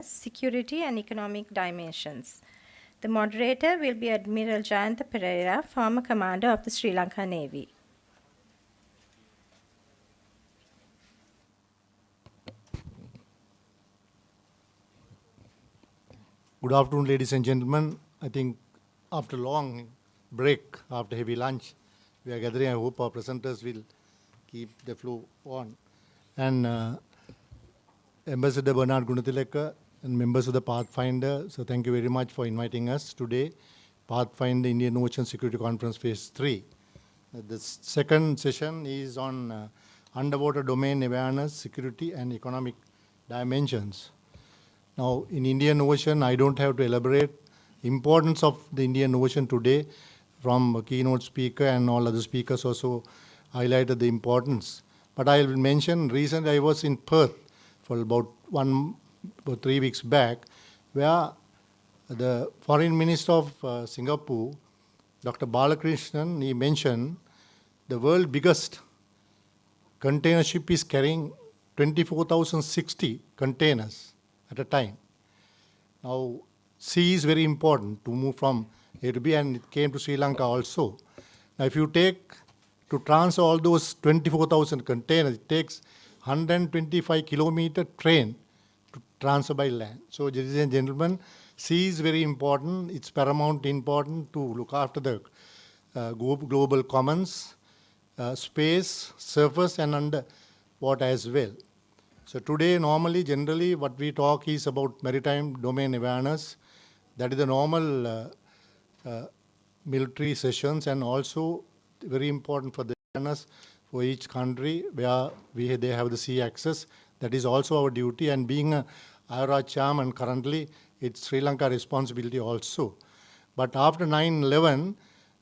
security and economic dimensions. The moderator will be Admiral Jayantha Pereira, former commander of the Sri Lanka Navy. Good afternoon, ladies and gentlemen. I think after a long break, after heavy lunch, we are gathering. I hope our presenters will keep the flow on. And Ambassador Bernard Gunathilaka and members of the Pathfinder, so thank you very much for inviting us today. Pathfinder Indian Ocean Security Conference Phase 3. The second session is on underwater domain awareness, security and economic dimensions. Now, in Indian Ocean, I don't have to elaborate importance of the Indian Ocean today from a keynote speaker and all other speakers also highlighted the importance. But I will mention recently I was in Perth for about 3 weeks back, where the Foreign Minister of Singapore, Dr. Balakrishnan, he mentioned the world's biggest container ship is carrying 24,060 containers at a time. Now, sea is very important to move from A to B, and it came to Sri Lanka also. Now, if you take to transfer all those 24,000 containers, it takes 125 kilometer train to transfer by land. So, ladies and gentlemen, sea is very important. It's paramount important to look after the global commons, space, surface, and underwater as well. So today, normally, generally, what we talk is about maritime domain awareness. That is the normal military sessions, and also very important for the awareness for each country where they have the sea access. That is also our duty, and being a IRA chairman currently, it's Sri Lanka responsibility also. But after 9/11,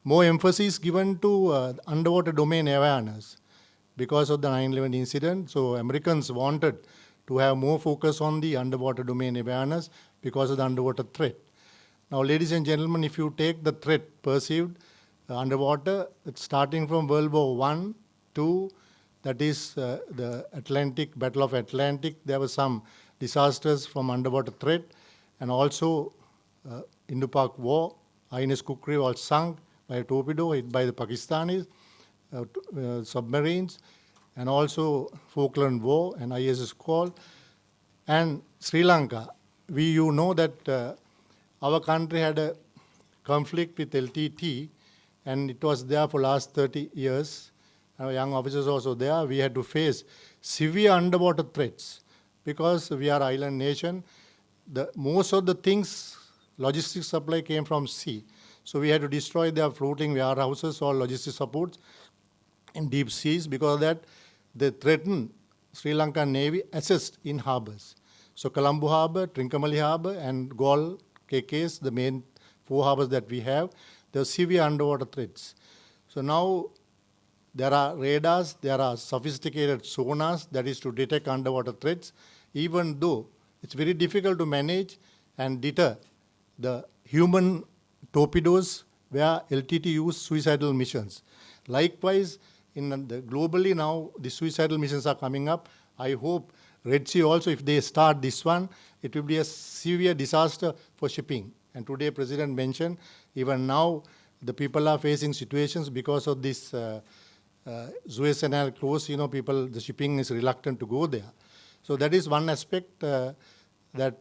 more emphasis given to underwater domain awareness because of the 9/11 incident. So Americans wanted to have more focus on the underwater domain awareness because of the underwater threat. Now, ladies and gentlemen, if you take the threat perceived underwater, it's starting from World War I, II, that is the Atlantic, Battle of Atlantic. There were some disasters from underwater threat, and also Indo-Pak War, INS Kukri was sunk by a torpedo hit by the Pakistanis, submarines, and also Falkland War and ISS Call. And Sri Lanka, you know that our country had a conflict with LTT, and it was there for last 30 years. Our young officers also there. We had to face severe underwater threats because we are island nation. Most of the things, logistics supply came from sea. So we had to destroy their floating warehouses or logistic supports in deep seas. Because of that, they threatened Sri Lankan Navy assist in harbors. So Colombo Harbour, Trincomalee Harbour, and Galle, KKs, the main 4 harbors that we have, there are severe underwater threats. So now there are radars, there are sophisticated sonars that is to detect underwater threats, even though it's very difficult to manage and deter the human torpedoes where LTT use suicidal missions. Likewise, globally now, the suicidal missions are coming up. I hope Red Sea also, if they start this one, it will be a severe disaster for shipping. And today, President mentioned, even now, the people are facing situations because of this Suez Canal close. The shipping is reluctant to go there. So that is one aspect. That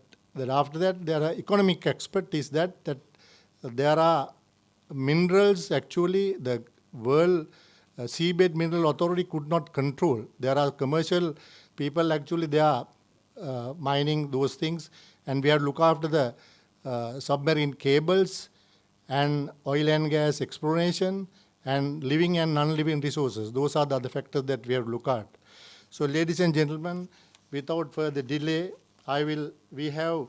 after that, there are economic aspect is that there are minerals. Actually, the world seabed mineral authority could not control. There are commercial people, actually they are mining those things, and we have to look after the submarine cables and oil and gas exploration and living and non-living resources. Those are the other factors that we have to look at. So ladies and gentlemen, without further delay, we have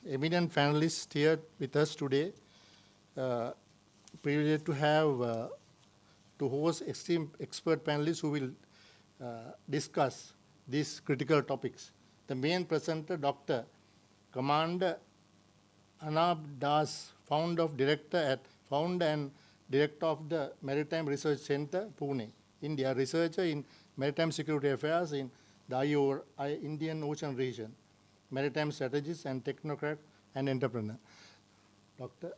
eminent panelists here with us today. Privileged to have to host esteemed expert panelists who will discuss these critical topics. The main presenter, Dr. Commander Anab Das, founder and director of the Maritime Research Center, Pune, India, researcher in maritime security affairs in the Indian Ocean region. maritime strategist and technocrat and entrepreneur. Doctor,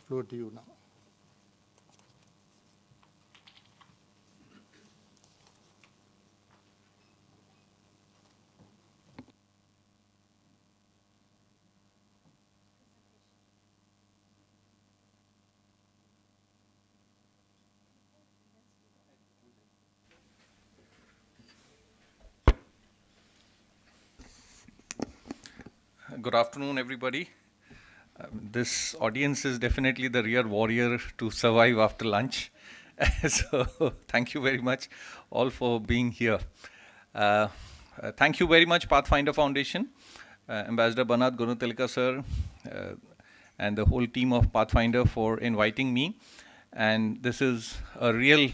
floor to you now. Good afternoon, everybody. This audience is definitely the real warrior to survive after lunch. So thank you very much all for being here. Thank you very much, Pathfinder Foundation, Ambassador Banat Gurutilaka sir, and the whole team of Pathfinder for inviting me. And this is a real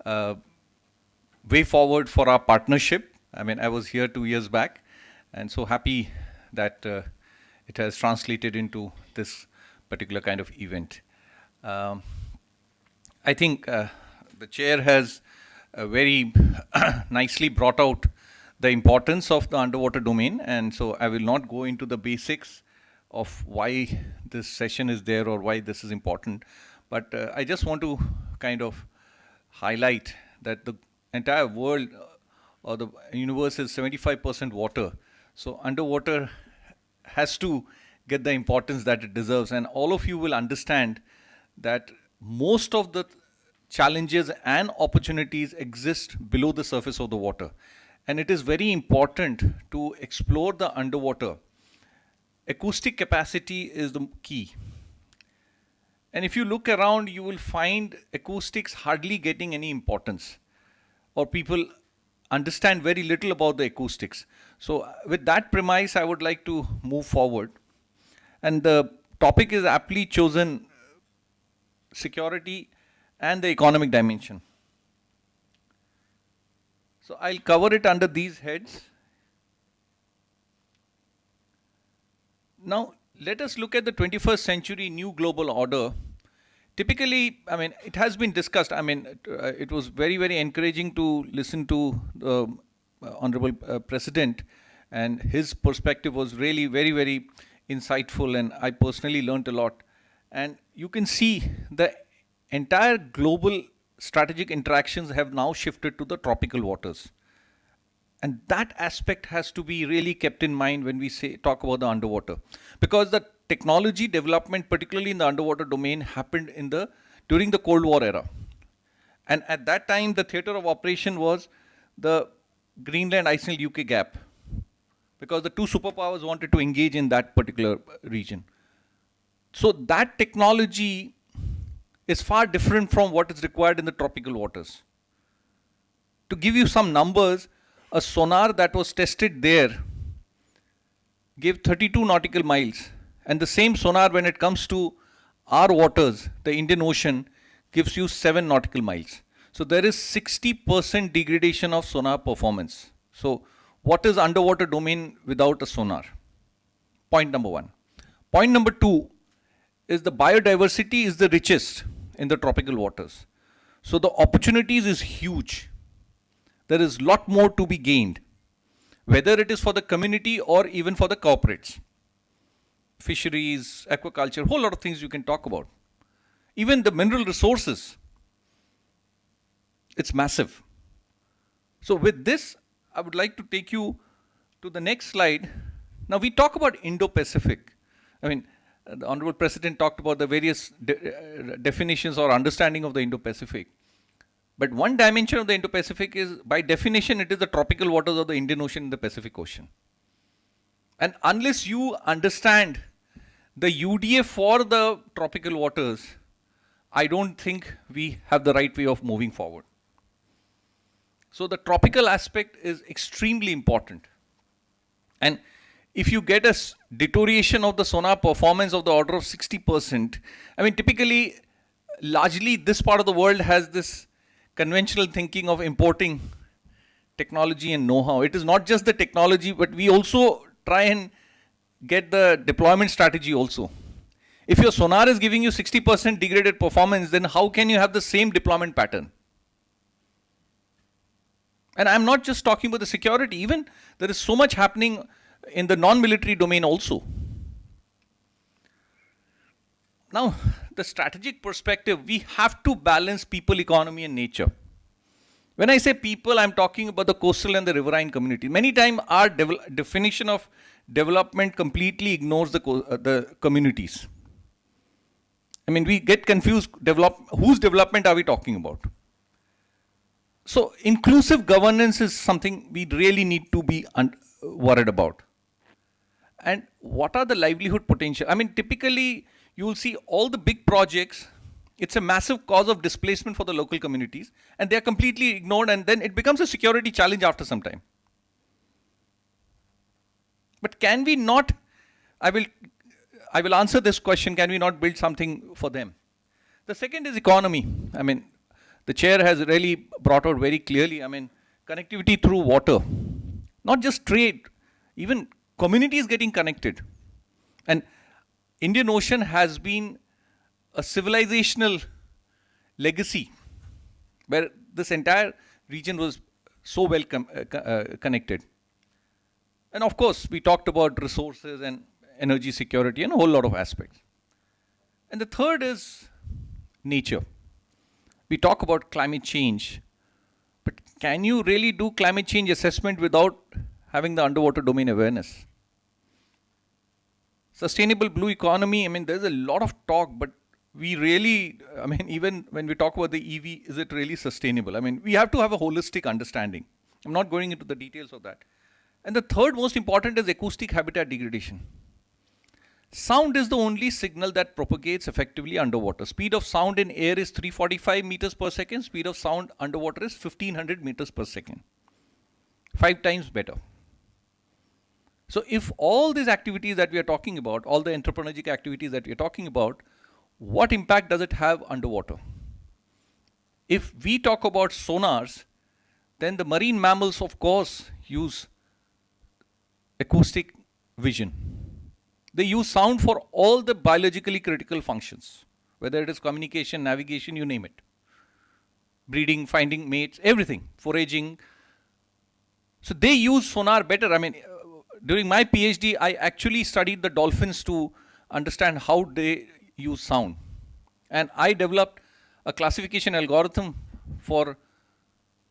way forward for our partnership. I mean, I was here 2 years back, and so happy that it has translated into this particular kind of event. I think the chair has very nicely brought out the importance of the underwater domain, and so I will not go into the basics of why this session is there or why this is important, but I just want to kind of highlight that the entire world or the universe is 75% water. So underwater has to get the importance that it deserves. And all of you will understand that most of the challenges and opportunities exist below the surface of the water. And it is very important to explore the underwater. Acoustic capacity is the key. And if you look around, you will find acoustics hardly getting any importance, or people understand very little about the acoustics. So with that premise, I would like to move forward. And the topic is aptly chosen: security and the economic dimension. So I'll cover it under these heads. Now, let us look at the 21st century new global order. Typically, I mean, it has been discussed. I mean, it was very, very encouraging to listen to the Honorable President, and his perspective was really very, very insightful, and I personally learned a lot. And you can see the entire global strategic interactions have now shifted to the tropical waters. And that aspect has to be really kept in mind when we talk about the underwater, because the technology development, particularly in the underwater domain, happened during the Cold War era. And at that time, the theater of operation was the Greenland, Iceland, UK gap, because the two superpowers wanted to engage in that particular region. So that technology is far different from what is required in the tropical waters. To give you some numbers, a sonar that was tested there gave 32 nautical miles. And the same sonar, when it comes to our waters, the Indian Ocean, gives you 7 nautical miles. So there is 60% degradation of sonar performance. So what is underwater domain without a sonar? Point number one. Point number two is the biodiversity is the richest in the tropical waters. So the opportunities is huge. There is a lot more to be gained, whether it is for the community or even for the corporates. Fisheries, aquaculture, whole lot of things you can talk about. Even the mineral resources, it's massive. So with this, I would like to take you to the next slide. Now we talk about Indo-Pacific. I mean, the Honorable President talked about the various definitions or understanding of the Indo-Pacific. But one dimension of the Indo-Pacific is, by definition, it is the tropical waters of the Indian Ocean and the Pacific Ocean. And unless you understand the UDA for the tropical waters, I don't think we have the right way of moving forward. So the tropical aspect is extremely important. And if you get a deterioration of the sonar performance of the order of 60%, I mean, typically, largely this part of the world has this conventional thinking of importing technology and know-how. It is not just the technology, but we also try and get the deployment strategy also. If your sonar is giving you 60% degraded performance, then how can you have the same deployment pattern? And I'm not just talking about the security. Even there is so much happening in the non-military domain also. Now, the strategic perspective, we have to balance people, economy, and nature. When I say people, I'm talking about the coastal and the riverine community. Many times, our definition of development completely ignores the communities. I mean, we get confused. Whose development are we talking about? So, inclusive governance is something we really need to be worried about. And what are the livelihood potential? I mean, typically, you will see all the big projects, it's a massive cause of displacement for the local communities, and they are completely ignored, and then it becomes a security challenge after some time. But can we not, I will answer this question, can we not build something for them? The second is economy. I mean, the chair has really brought out very clearly, I mean, connectivity through water, not just trade, even communities getting connected. And Indian Ocean has been a civilizational legacy where this entire region was so well connected. And of course, we talked about resources and energy security and a whole lot of aspects. And the third is nature. We talk about climate change, but can you really do climate change assessment without having the underwater domain awareness? Sustainable blue economy, I mean, there's a lot of talk, but we really, I mean, even when we talk about the EV, is it really sustainable? I mean, we have to have a holistic understanding. I'm not going into the details of that. And the third most important is acoustic habitat degradation. Sound is the only signal that propagates effectively underwater. Speed of sound in air is 345 meters per second. Speed of sound underwater is 1500 meters per second. 5 times better. So if all these activities that we are talking about, all the anthropologic activities that we are talking about, what impact does it have underwater? If we talk about sonars, then the marine mammals, of course, use acoustic vision. They use sound for all the biologically critical functions, whether it is communication, navigation, you name it. Breeding, finding mates, everything, foraging. So they use sonar better. I mean, during my PhD, I actually studied the dolphins to understand how they use sound. And I developed a classification algorithm for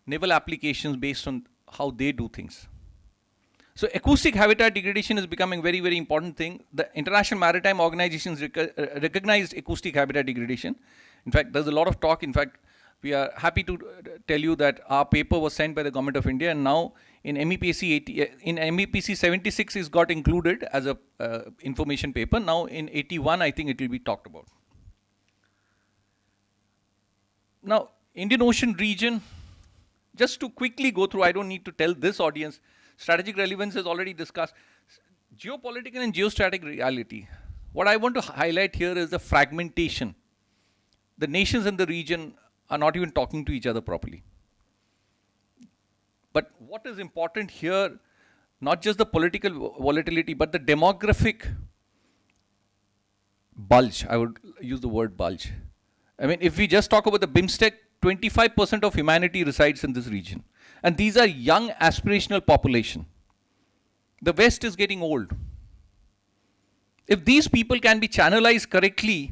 naval applications based on how they do things. So acoustic habitat degradation is becoming a very, very important thing. The International Maritime Organizations recognized acoustic habitat degradation. In fact, there's a lot of talk. In fact, we are happy to tell you that our paper was sent by the Government of India, and now in MEPC 76 is got included as a information paper. Now in 81, I think it will be talked about. Now, Indian Ocean region, just to quickly go through, I don't need to tell this audience, strategic relevance is already discussed. Geopolitical and geostrategic reality. What I want to highlight here is the fragmentation. The nations in the region are not even talking to each other properly. But what is important here, not just the political volatility, but the demographic bulge. I would use the word bulge. I mean, if we just talk about the BIMSTEC, 25% of humanity resides in this region. And these are young aspirational population. The West is getting old. If these people can be channelized correctly,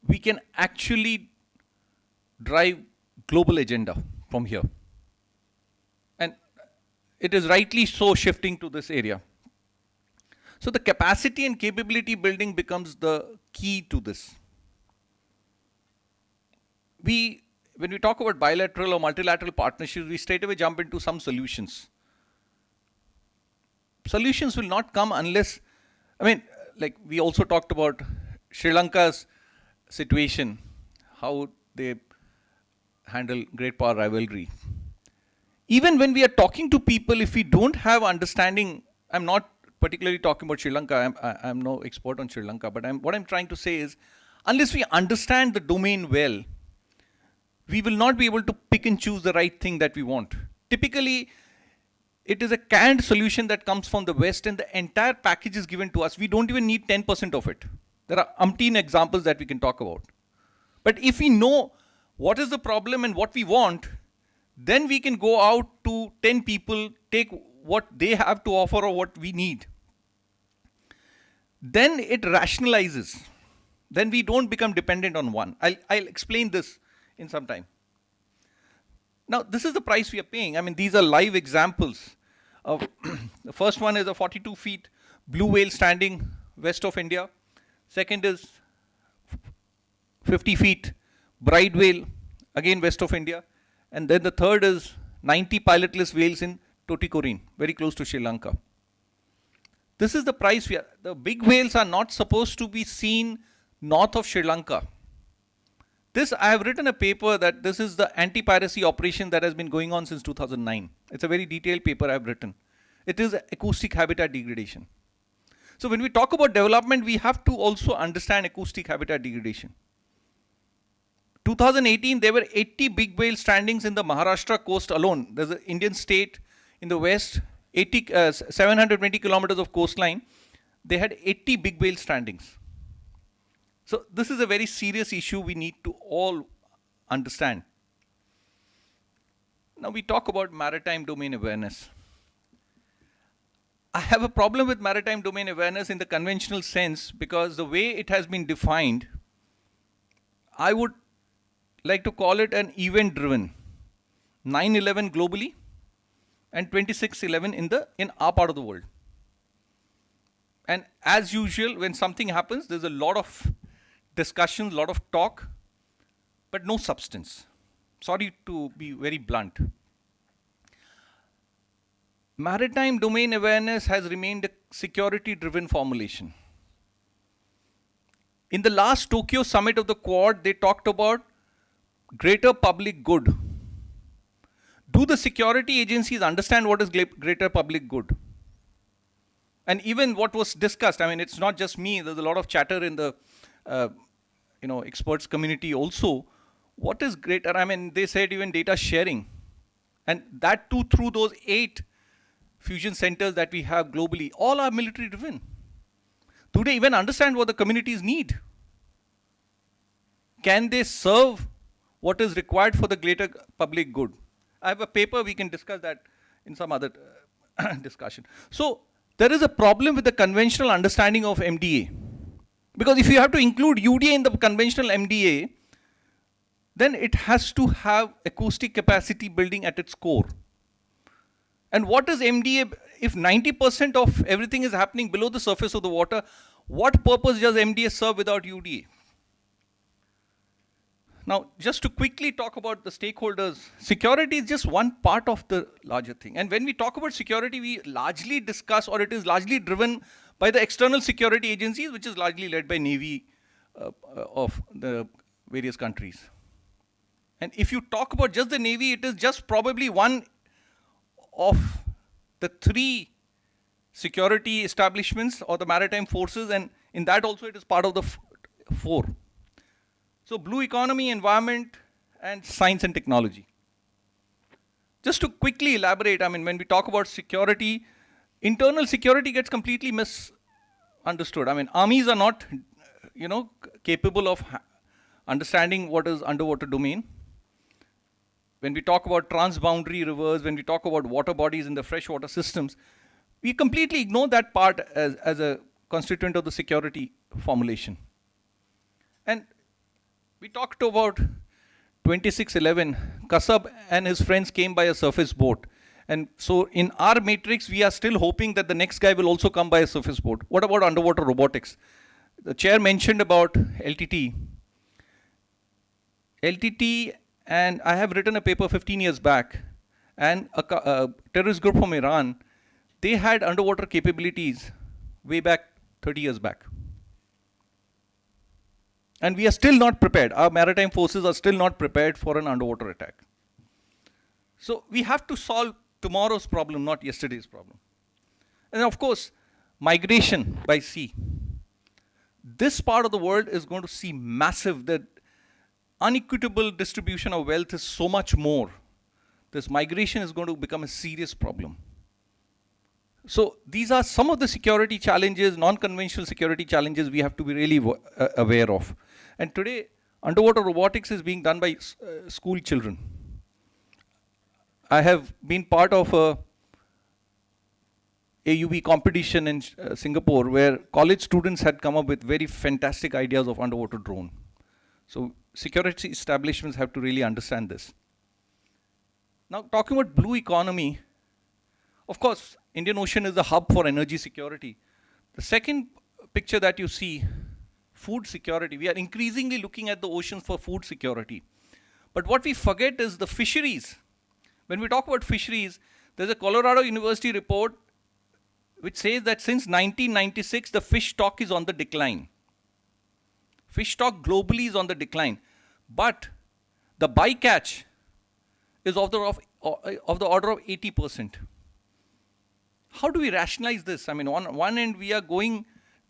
we can actually drive global agenda from here. And it is rightly so shifting to this area. So the capacity and capability building becomes the key to this. When we talk about bilateral or multilateral partnerships, we straight away jump into some solutions. Solutions will not come unless, I mean, like we also talked about Sri Lanka's situation, how they handle great power rivalry. Even when we are talking to people, if we don't have understanding, I'm not particularly talking about Sri Lanka, I'm no expert on Sri Lanka, but what I'm trying to say is, unless we understand the domain well, we will not be able to pick and choose the right thing that we want. Typically, it is a canned solution that comes from the West and the entire package is given to us. We don't even need 10% of it. There are umpteen examples that we can talk about. But if we know what is the problem and what we want, then we can go out to 10 people, take what they have to offer or what we need, then it rationalizes. Then we don't become dependent on one. I'll explain this in some time. Now, this is the price we are paying. I mean, these are live examples of the first one is a 42 feet blue whale standing west of India. Second is 50 feet bride whale, again west of India. And then the third is 90 pilotless whales in Tuticorin, very close to Sri Lanka. This is the price we are. The big whales are not supposed to be seen north of Sri Lanka. This, I have written a paper that this is the anti-piracy operation that has been going on since 2009. It's a very detailed paper I have written. It is acoustic habitat degradation. So when we talk about development, we have to also understand acoustic habitat degradation. 2018, there were 80 big whale strandings in the Maharashtra coast alone. There's an Indian state in the west, 720 kilometers of coastline. They had 80 big whale strandings. So this is a very serious issue we need to all understand. Now we talk about maritime domain awareness. I have a problem with maritime domain awareness in the conventional sense because the way it has been defined, I would like to call it an event-driven. 9/11 globally and 26/11 in our part of the world. And as usual, when something happens, there's a lot of discussions, a lot of talk, but no substance. Sorry to be very blunt. Maritime domain awareness has remained a security-driven formulation. In the last Tokyo summit of the Quad, they talked about greater public good. Do the security agencies understand what is greater public good? And even what was discussed, I mean, it's not just me, there's a lot of chatter in the experts community also. What is greater? I mean, they said even data sharing. And that too through those 8 fusion centers that we have globally, all are military driven. Do they even understand what the communities need? Can they serve what is required for the greater public good? I have a paper, we can discuss that in some other discussion. So there is a problem with the conventional understanding of MDA. Because if you have to include UDA in the conventional MDA, then it has to have acoustic capacity building at its core. And what is MDA? If 90% of everything is happening below the surface of the water, what purpose does MDA serve without UDA? Now, just to quickly talk about the stakeholders, security is just one part of the larger thing. And when we talk about security, we largely discuss, or it is largely driven by the external security agencies, which is largely led by Navy of the various countries. And if you talk about just the Navy, it is just probably one of the 3 security establishments or the maritime forces, and in that also it is part of the 4. So blue economy, environment, and science and technology. Just to quickly elaborate, I mean, when we talk about security, internal security gets completely misunderstood. I mean, armies are not, capable of understanding what is underwater domain. When we talk about transboundary rivers, when we talk about water bodies in the freshwater systems, we completely ignore that part as a constituent of the security formulation. And we talked about 26/11. Kasab and his friends came by a surface boat. And so in our matrix, we are still hoping that the next guy will also come by a surface boat. What about underwater robotics? The chair mentioned about LTT. LTT, and I have written a paper 15 years back, and a terrorist group from Iran, they had underwater capabilities way back 30 years back. And we are still not prepared. Our maritime forces are still not prepared for an underwater attack. So we have to solve tomorrow's problem, not yesterday's problem. And of course, migration by sea. This part of the world is going to see massive, the unequitable distribution of wealth is so much more. This migration is going to become a serious problem. So these are some of the security challenges, non-conventional security challenges we have to be really aware of. And today, underwater robotics is being done by school children. I have been part of a AUB competition in Singapore, where college students had come up with very fantastic ideas of underwater drone. So security establishments have to really understand this. Now, talking about blue economy, of course, Indian Ocean is the hub for energy security. The second picture that you see, food security. We are increasingly looking at the oceans for food security. But what we forget is the fisheries. When we talk about fisheries, there's a Colorado University report which says that since 1996, the fish stock is on the decline. Fish stock globally is on the decline. But the bycatch is of the order of 80%. How do we rationalize this? I mean, on one end, we are going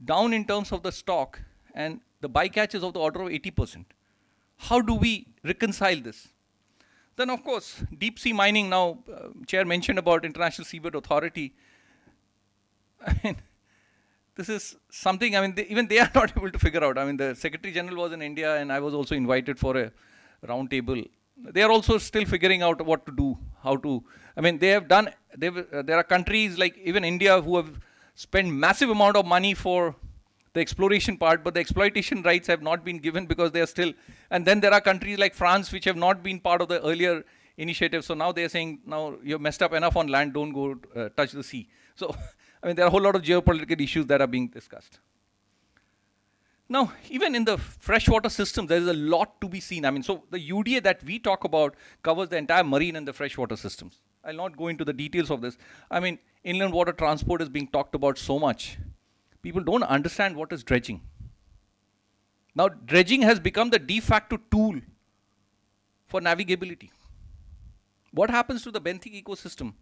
down in terms of the stock, and the bycatch is of the order of 80%. How do we reconcile this? Then, of course, deep sea mining. Now, Chair mentioned about International Seabed Authority. I mean, this is something, I mean, even they are not able to figure out. I mean, the Secretary General was in India, and I was also invited for a round table. They are also still figuring out what to do, how to, I mean, they have done, there are countries like even India who have spent massive amount of money for the exploration part, but the exploitation rights have not been given because they are still, and then there are countries like France which have not been part of the earlier initiative. So now they are saying, now you've messed up enough on land, don't go touch the sea. So, I mean, there are a whole lot of geopolitical issues that are being discussed. Now, even in the freshwater systems, there is a lot to be seen. I mean, so the UDA that we talk about covers the entire marine and the freshwater systems. I'll not go into the details of this. I mean, inland water transport is being talked about so much. People don't understand what is dredging. Now, dredging has become the de facto tool for navigability. What happens to the benthic ecosystem?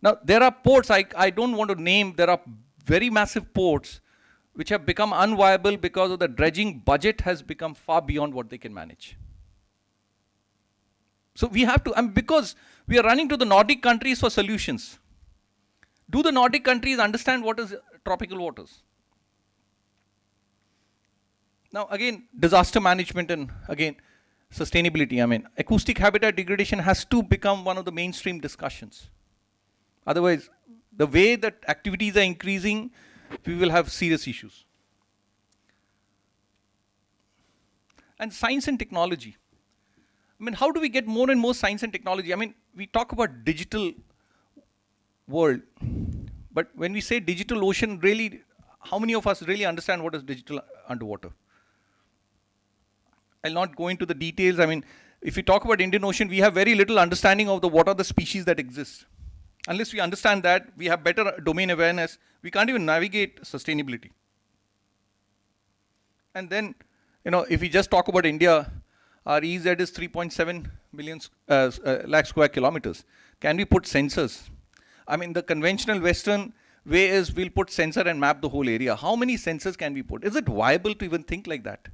Now, there are ports, I don't want to name, there are very massive ports which have become unviable because of the dredging budget has become far beyond what they can manage. So we have to, because we are running to the Nordic countries for solutions. Do the Nordic countries understand what is tropical waters? Now again, disaster management and again, sustainability. I mean, acoustic habitat degradation has to become one of the mainstream discussions. Otherwise, the way that activities are increasing, we will have serious issues. And science and technology. I mean, how do we get more and more science and technology? I mean, we talk about digital world, but when we say digital ocean, really, how many of us really understand what is digital underwater? I'll not go into the details. I mean, if we talk about Indian Ocean, we have very little understanding of what are the species that exist. Unless we understand that, we have better domain awareness, we can't even navigate sustainability. And then, if we just talk about India, our EZ is 3.7 million lakh square kilometers. Can we put sensors? I mean, the conventional Western way is we'll put sensor and map the whole area. How many sensors can we put? Is it viable to even think like that?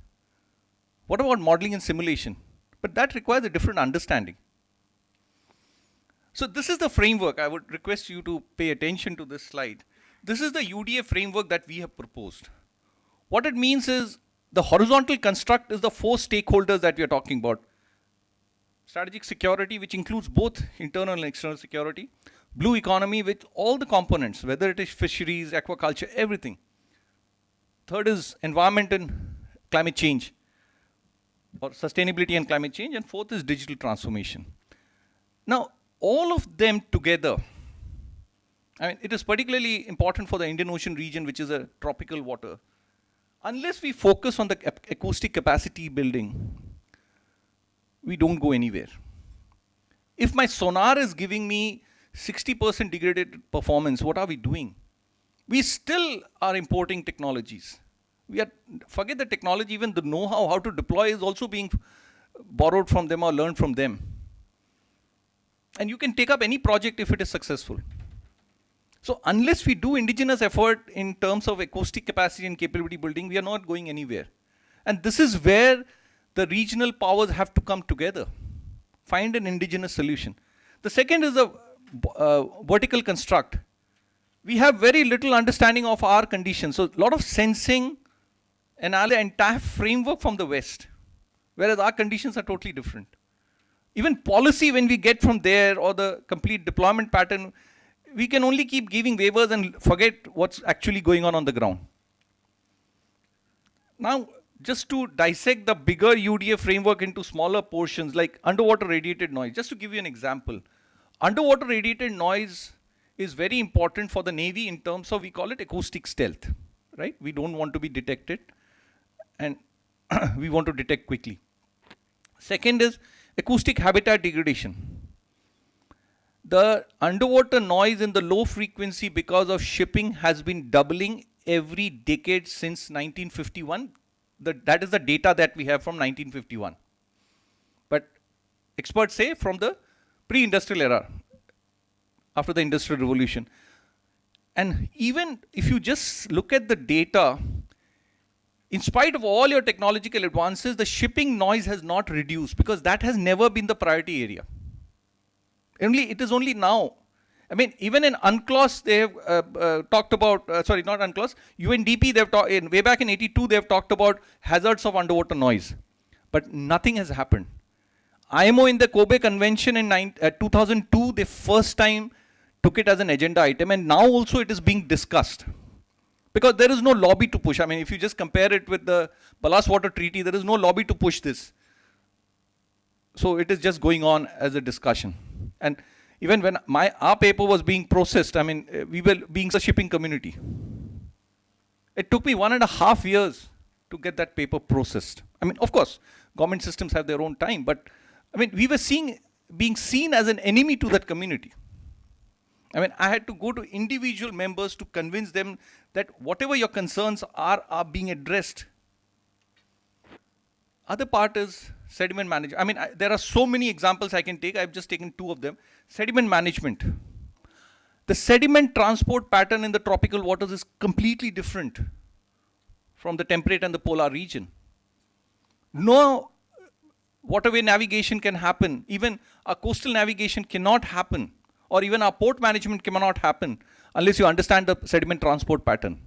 What about modeling and simulation? But that requires a different understanding. So this is the framework. I would request you to pay attention to this slide. This is the UDA framework that we have proposed. What it means is the horizontal construct is the 4 stakeholders that we are talking about. Strategic security, which includes both internal and external security. Blue economy with all the components, whether it is fisheries, aquaculture, everything. Third is environment and climate change, or sustainability and climate change. And fourth is digital transformation. Now, all of them together, I mean, it is particularly important for the Indian Ocean region, which is a tropical water. Unless we focus on the acoustic capacity building, we don't go anywhere. If my sonar is giving me 60% degraded performance, what are we doing? We still are importing technologies. Forget the technology, even the know-how, how to deploy is also being borrowed from them or learned from them. And you can take up any project if it is successful. So unless we do indigenous effort in terms of acoustic capacity and capability building, we are not going anywhere. And this is where the regional powers have to come together, find an indigenous solution. The second is the vertical construct. We have very little understanding of our conditions. So a lot of sensing and the entire framework from the West, whereas our conditions are totally different. Even policy, when we get from there, or the complete deployment pattern, we can only keep giving waivers and forget what's actually going on the ground. Now, just to dissect the bigger UDA framework into smaller portions like underwater radiated noise, just to give you an example, underwater radiated noise is very important for the Navy in terms of, we call it acoustic stealth, right? We don't want to be detected and we want to detect quickly. Second is acoustic habitat degradation. The underwater noise in the low frequency because of shipping has been doubling every decade since 1951. That is the data that we have from 1951. But experts say from the pre-industrial era, after the Industrial Revolution. And even if you just look at the data, in spite of all your technological advances, the shipping noise has not reduced because that has never been the priority area. It is only now. I mean, even in UNCLOS, they have talked about, sorry, not UNCLOS, UNDP, they've talked, way back in 82, they've talked about hazards of underwater noise. But nothing has happened. IMO in the Kobe Convention in 2002, they first time took it as an agenda item, and now also it is being discussed. Because there is no lobby to push. I mean, if you just compare it with the Ballast Water Treaty, there is no lobby to push this. So it is just going on as a discussion. And even when our paper was being processed, I mean, we were being a shipping community. It took me 1.5 years to get that paper processed. I mean, of course, government systems have their own time, but I mean, we were being seen as an enemy to that community. I mean, I had to go to individual members to convince them that whatever your concerns are being addressed. Other part is sediment management. I mean, there are so many examples I can take. I've just taken 2 of them. Sediment management. The sediment transport pattern in the tropical waters is completely different from the temperate and the polar region. No waterway navigation can happen. Even our coastal navigation cannot happen, or even our port management cannot happen unless you understand the sediment transport pattern.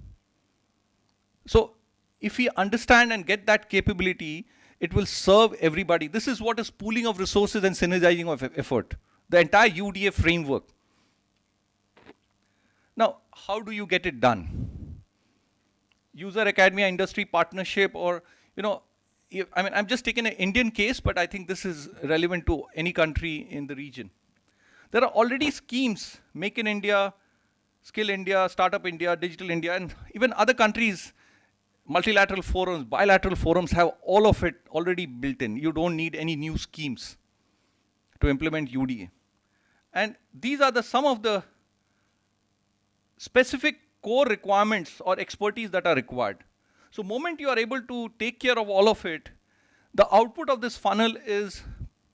So if we understand and get that capability, it will serve everybody. This is what is pooling of resources and synergizing of effort. The entire UDA framework. Now, how do you get it done? User academia industry partnership, or, you know, I mean, I'm just taking an Indian case, but I think this is relevant to any country in the region. There are already schemes, Make in India, Skill India, Startup India, Digital India, and even other countries, multilateral forums, bilateral forums have all of it already built in. You don't need any new schemes to implement UDA. And these are some of the specific core requirements or expertise that are required. So moment you are able to take care of all of it, the output of this funnel is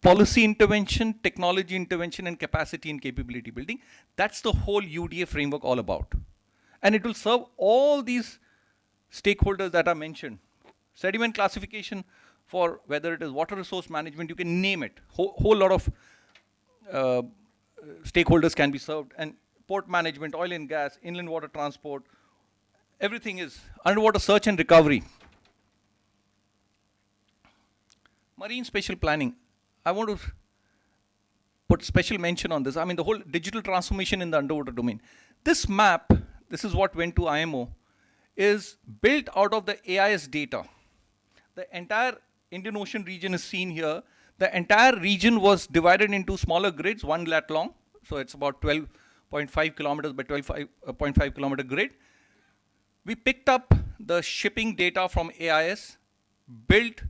policy intervention, technology intervention, and capacity and capability building. That's the whole UDA framework all about. And it will serve all these stakeholders that are mentioned. Sediment classification for whether it is water resource management, you can name it. Whole lot of stakeholders can be served. And port management, oil and gas, inland water transport, everything is underwater search and recovery. Marine spatial planning. I want to put special mention on this. I mean, the whole digital transformation in the underwater domain. This map, this is what went to IMO, is built out of the AIS data. The entire Indian Ocean region is seen here. The entire region was divided into smaller grids, 1 lat long. So it's about 12.5 kilometers by 12.5 kilometer grid. We picked up the shipping data from AIS, built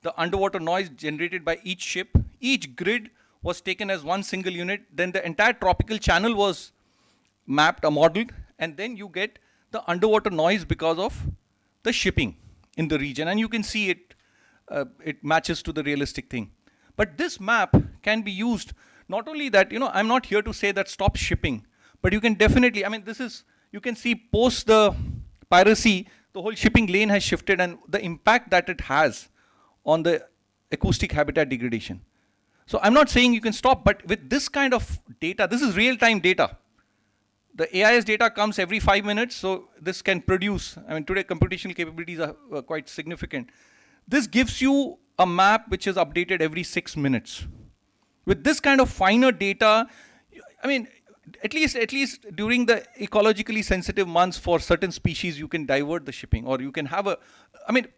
the underwater noise generated by each ship. Each grid was taken as one single unit. Then the entire tropical channel was mapped or modeled. And then you get the underwater noise because of the shipping in the region. And you can see it matches to the realistic thing. But this map can be used, not only that, you know, I'm not here to say that stop shipping, but you can definitely, I mean, this is, you can see post the piracy, the whole shipping lane has shifted and the impact that it has on the acoustic habitat degradation. So I'm not saying you can stop, but with this kind of data, this is real-time data. The AIS data comes every 5 minutes, so this can produce, I mean, today computational capabilities are quite significant. This gives you a map which is updated every 6 minutes. With this kind of finer data, I mean, at least during the ecologically sensitive months for certain species, you can divert the shipping, or you can have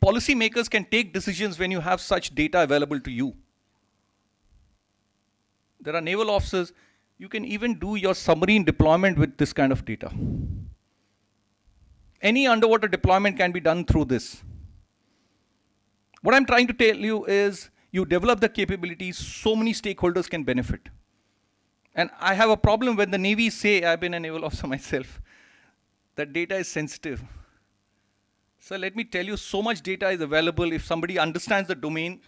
policymakers can take decisions when you have such data available to you. There are naval officers, you can even do your submarine deployment with this kind of data. Any underwater deployment can be done through this. What I'm trying to tell you is, you develop the capabilities, so many stakeholders can benefit. And I have a problem when the Navy say, I've been a naval officer myself, that data is sensitive. So let me tell you, so much data is available. If somebody understands the domain,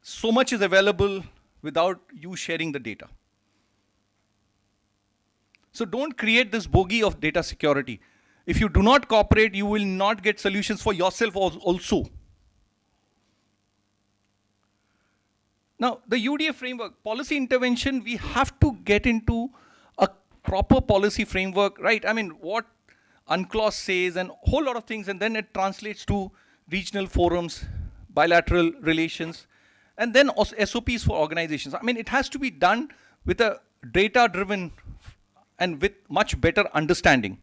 so much is available without you sharing the data. So don't create this bogey of data security. If you do not cooperate, you will not get solutions for yourself also. Now, the UDA framework, policy intervention, we have to get into a proper policy framework, right? I mean, what UNCLOS says and a whole lot of things, and then it translates to regional forums, bilateral relations, and then also SOPs for organizations. I mean, it has to be done with a data-driven and with much better understanding.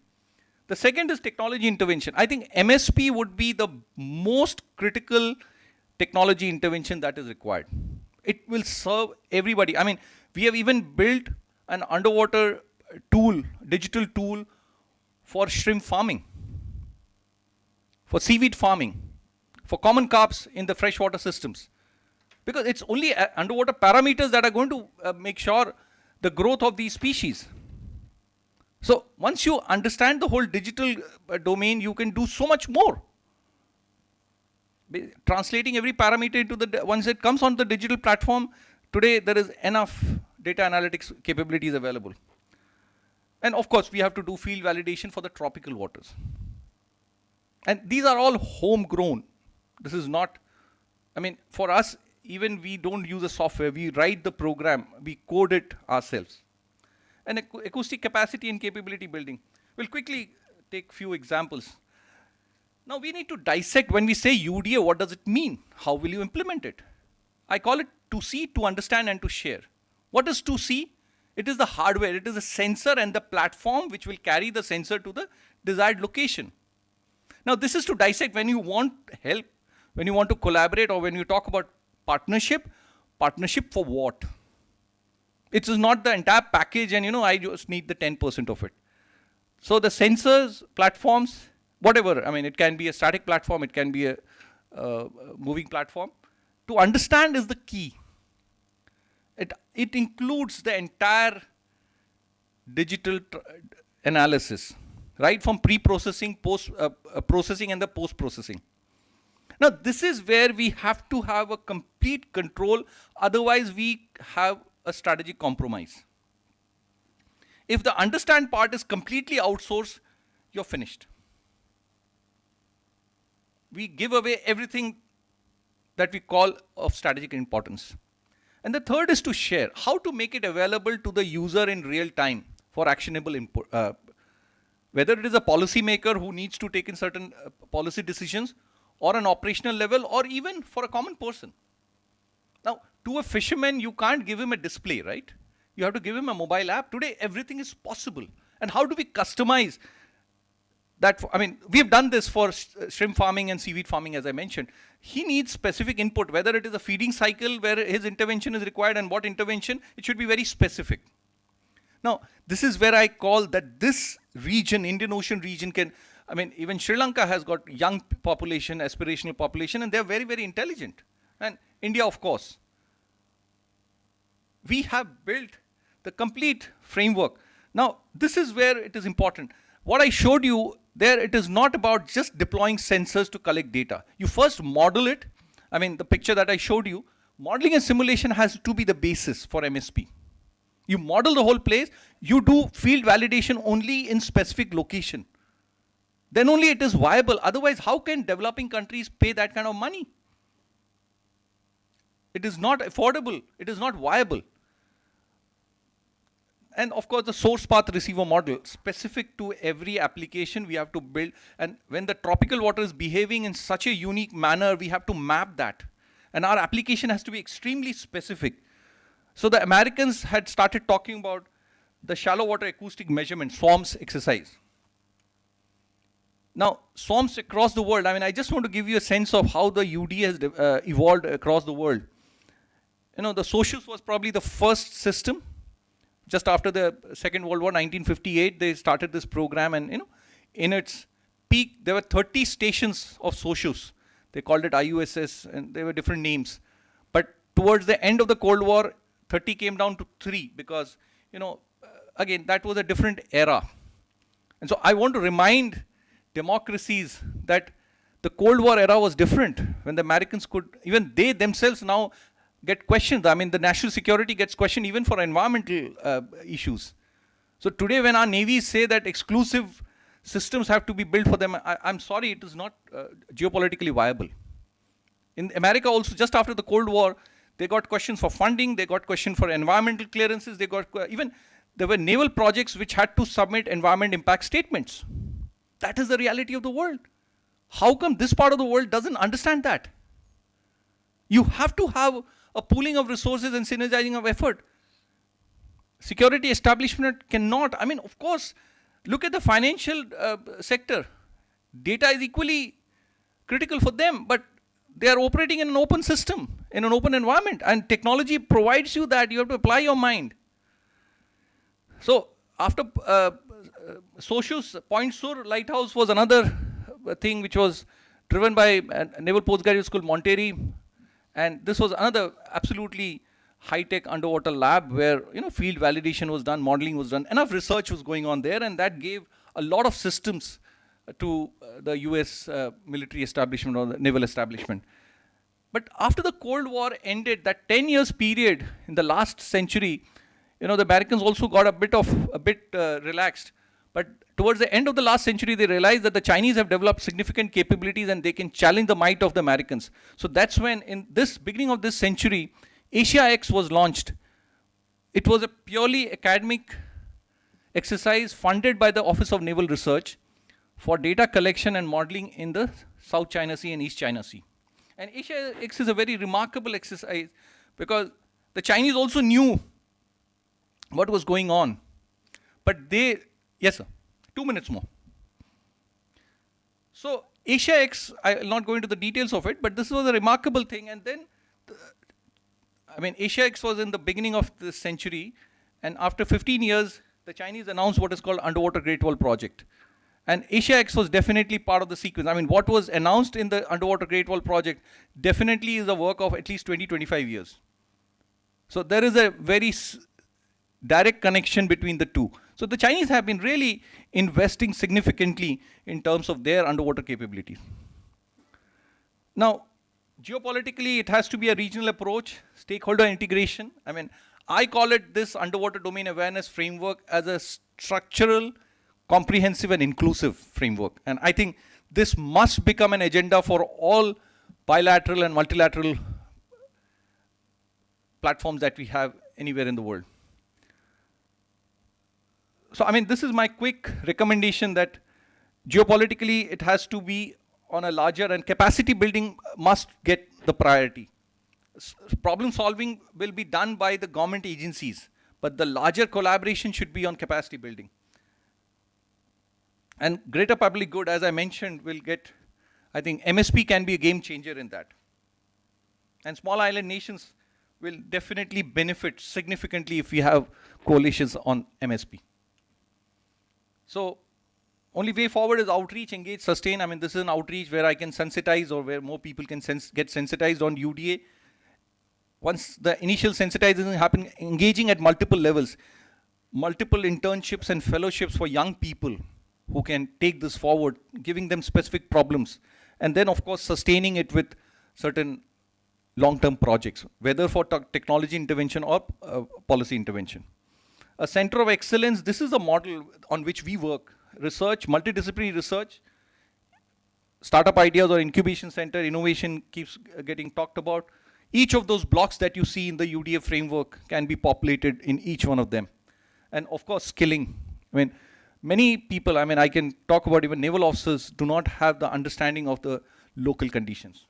The second is technology intervention. I think MSP would be the most critical technology intervention that is required. It will serve everybody. I mean, we have even built an underwater tool, digital tool for shrimp farming, for seaweed farming, for common carps in the freshwater systems. Because it's only underwater parameters that are going to make sure the growth of these species. So once you understand the whole digital domain, you can do so much more. Translating every parameter into once it comes on the digital platform, today there is enough data analytics capabilities available. And of course, we have to do field validation for the tropical waters. And these are all homegrown. This is not, I mean, for us, even we don't use a software, we write the program, we code it ourselves. And acoustic capacity and capability building. We'll quickly take few examples. Now we need to dissect, when we say UDA, what does it mean? How will you implement it? I call it to see, to understand, and to share. What is to see? It is the hardware, it is the sensor and the platform which will carry the sensor to the desired location. Now this is to dissect. When you want help, when you want to collaborate, or when you talk about partnership for what? It is not the entire package and I just need the 10% of it. So the sensors, platforms, whatever, I mean, it can be a static platform, it can be a moving platform. To understand is the key. It includes the entire digital analysis, right from pre-processing, processing, and the post-processing. Now, this is where we have to have a complete control, otherwise we have a strategic compromise. If the understand part is completely outsourced, you're finished. We give away everything that we call of strategic importance. And the third is to share. How to make it available to the user in real time for actionable input. Whether it is a policymaker who needs to take in certain policy decisions, or an operational level, or even for a common person. Now, to a fisherman, you can't give him a display, right? You have to give him a mobile app. Today, everything is possible. And how do we customize that? I mean, we've done this for shrimp farming and seaweed farming, as I mentioned. He needs specific input, whether it is a feeding cycle where his intervention is required and what intervention, it should be very specific. Now, this is where I call that this region, Indian Ocean region can, I mean, even Sri Lanka has got young population, aspirational population, and they're very, very intelligent. And India, of course. We have built the complete framework. Now, this is where it is important. What I showed you there, it is not about just deploying sensors to collect data. You first model it. I mean, the picture that I showed you, modeling and simulation has to be the basis for MSP. You model the whole place. You do field validation only in specific location. Then only it is viable. Otherwise, how can developing countries pay that kind of money? It is not affordable. It is not viable. And of course, the source path receiver model, specific to every application we have to build. And when the tropical water is behaving in such a unique manner, we have to map that. And our application has to be extremely specific. So the Americans had started talking about the shallow water acoustic measurement, SWAMS exercise. Now, SWAMS across the world, I mean, I just want to give you a sense of how the UDA has evolved across the world. You know, the SOCIUS was probably the first system. Just after the Second World War, 1958, they started this program, and, you know, in its peak, there were 30 stations of SOCIUS. They called it IUSS, and there were different names. But towards the end of the Cold War, 30 came down to 3 because, you know, again, that was a different era. And so I want to remind democracies that the Cold War era was different, when the Americans could, even they themselves now get questioned. I mean, the national security gets questioned even for environmental issues. So today when our navies say that exclusive systems have to be built for them, I'm sorry, it is not geopolitically viable. In America also, just after the Cold War, they got questions for funding, they got questions for environmental clearances, they got even, there were naval projects which had to submit environment impact statements. That is the reality of the world. How come this part of the world doesn't understand that? You have to have a pooling of resources and synergizing of effort. Security establishment cannot, I mean, of course, look at the financial sector. Data is equally critical for them, but they are operating in an open system, in an open environment, and technology provides you that. You have to apply your mind. So after SOCIUS, Point Sur Lighthouse was another thing which was driven by Naval Postgraduate School, Monterey, and this was another absolutely high-tech underwater lab where, you know, field validation was done, modeling was done, enough research was going on there, and that gave a lot of systems to the US military establishment or the naval establishment. But after the Cold War ended, that 10 years period in the last century, you know, the Americans also got a bit relaxed. But towards the end of the last century, they realized that the Chinese have developed significant capabilities and they can challenge the might of the Americans. So that's when, in this beginning of this century, Asia X was launched. It was a purely academic exercise funded by the Office of Naval Research for data collection and modeling in the South China Sea and East China Sea. And Asia X is a very remarkable exercise because the Chinese also knew what was going on. But they, yes sir, 2 minutes more. So Asia X, I will not go into the details of it, but this was a remarkable thing. And then, I mean, Asia X was in the beginning of this century, and after 15 years, the Chinese announced what is called Underwater Great Wall Project. And Asia X was definitely part of the sequence. I mean, what was announced in the Underwater Great Wall Project definitely is the work of at least 20-25 years. So there is a very direct connection between the two. So the Chinese have been really investing significantly in terms of their underwater capabilities. Now, geopolitically, it has to be a regional approach, stakeholder integration. I mean, I call it this underwater domain awareness framework as a structural, comprehensive and inclusive framework. And I think this must become an agenda for all bilateral and multilateral platforms that we have anywhere in the world. So, I mean, this is my quick recommendation that geopolitically it has to be on a larger, and capacity building must get the priority. Problem solving will be done by the government agencies, but the larger collaboration should be on capacity building. And greater public good, as I mentioned, will get, I think MSP can be a game changer in that. And small island nations will definitely benefit significantly if we have coalitions on MSP. So, only way forward is outreach, engage, sustain. I mean, this is an outreach where I can sensitize, or where more people can get sensitized on UDA. Once the initial sensitization happens, engaging at multiple levels, multiple internships and fellowships for young people who can take this forward, giving them specific problems. And then, of course, sustaining it with certain long-term projects, whether for technology intervention or policy intervention. A center of excellence, this is a model on which we work. Research, multidisciplinary research, startup ideas or incubation center, innovation keeps getting talked about. Each of those blocks that you see in the UDA framework can be populated in each one of them. And of course, skilling. I mean, many people, I mean, I can talk about even naval officers do not have the understanding of the local conditions.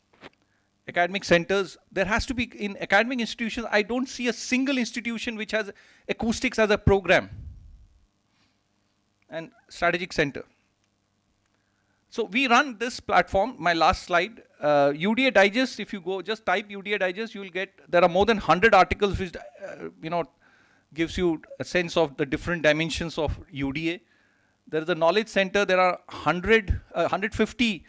Academic centers, there has to be, in academic institutions, I don't see a single institution which has acoustics as a program. and strategic center. So we run this platform, my last slide, UDA Digest, if you go, just type UDA Digest, you will get, there are more than 100 articles which, gives you a sense of the different dimensions of UDA. There is a knowledge center, there are 150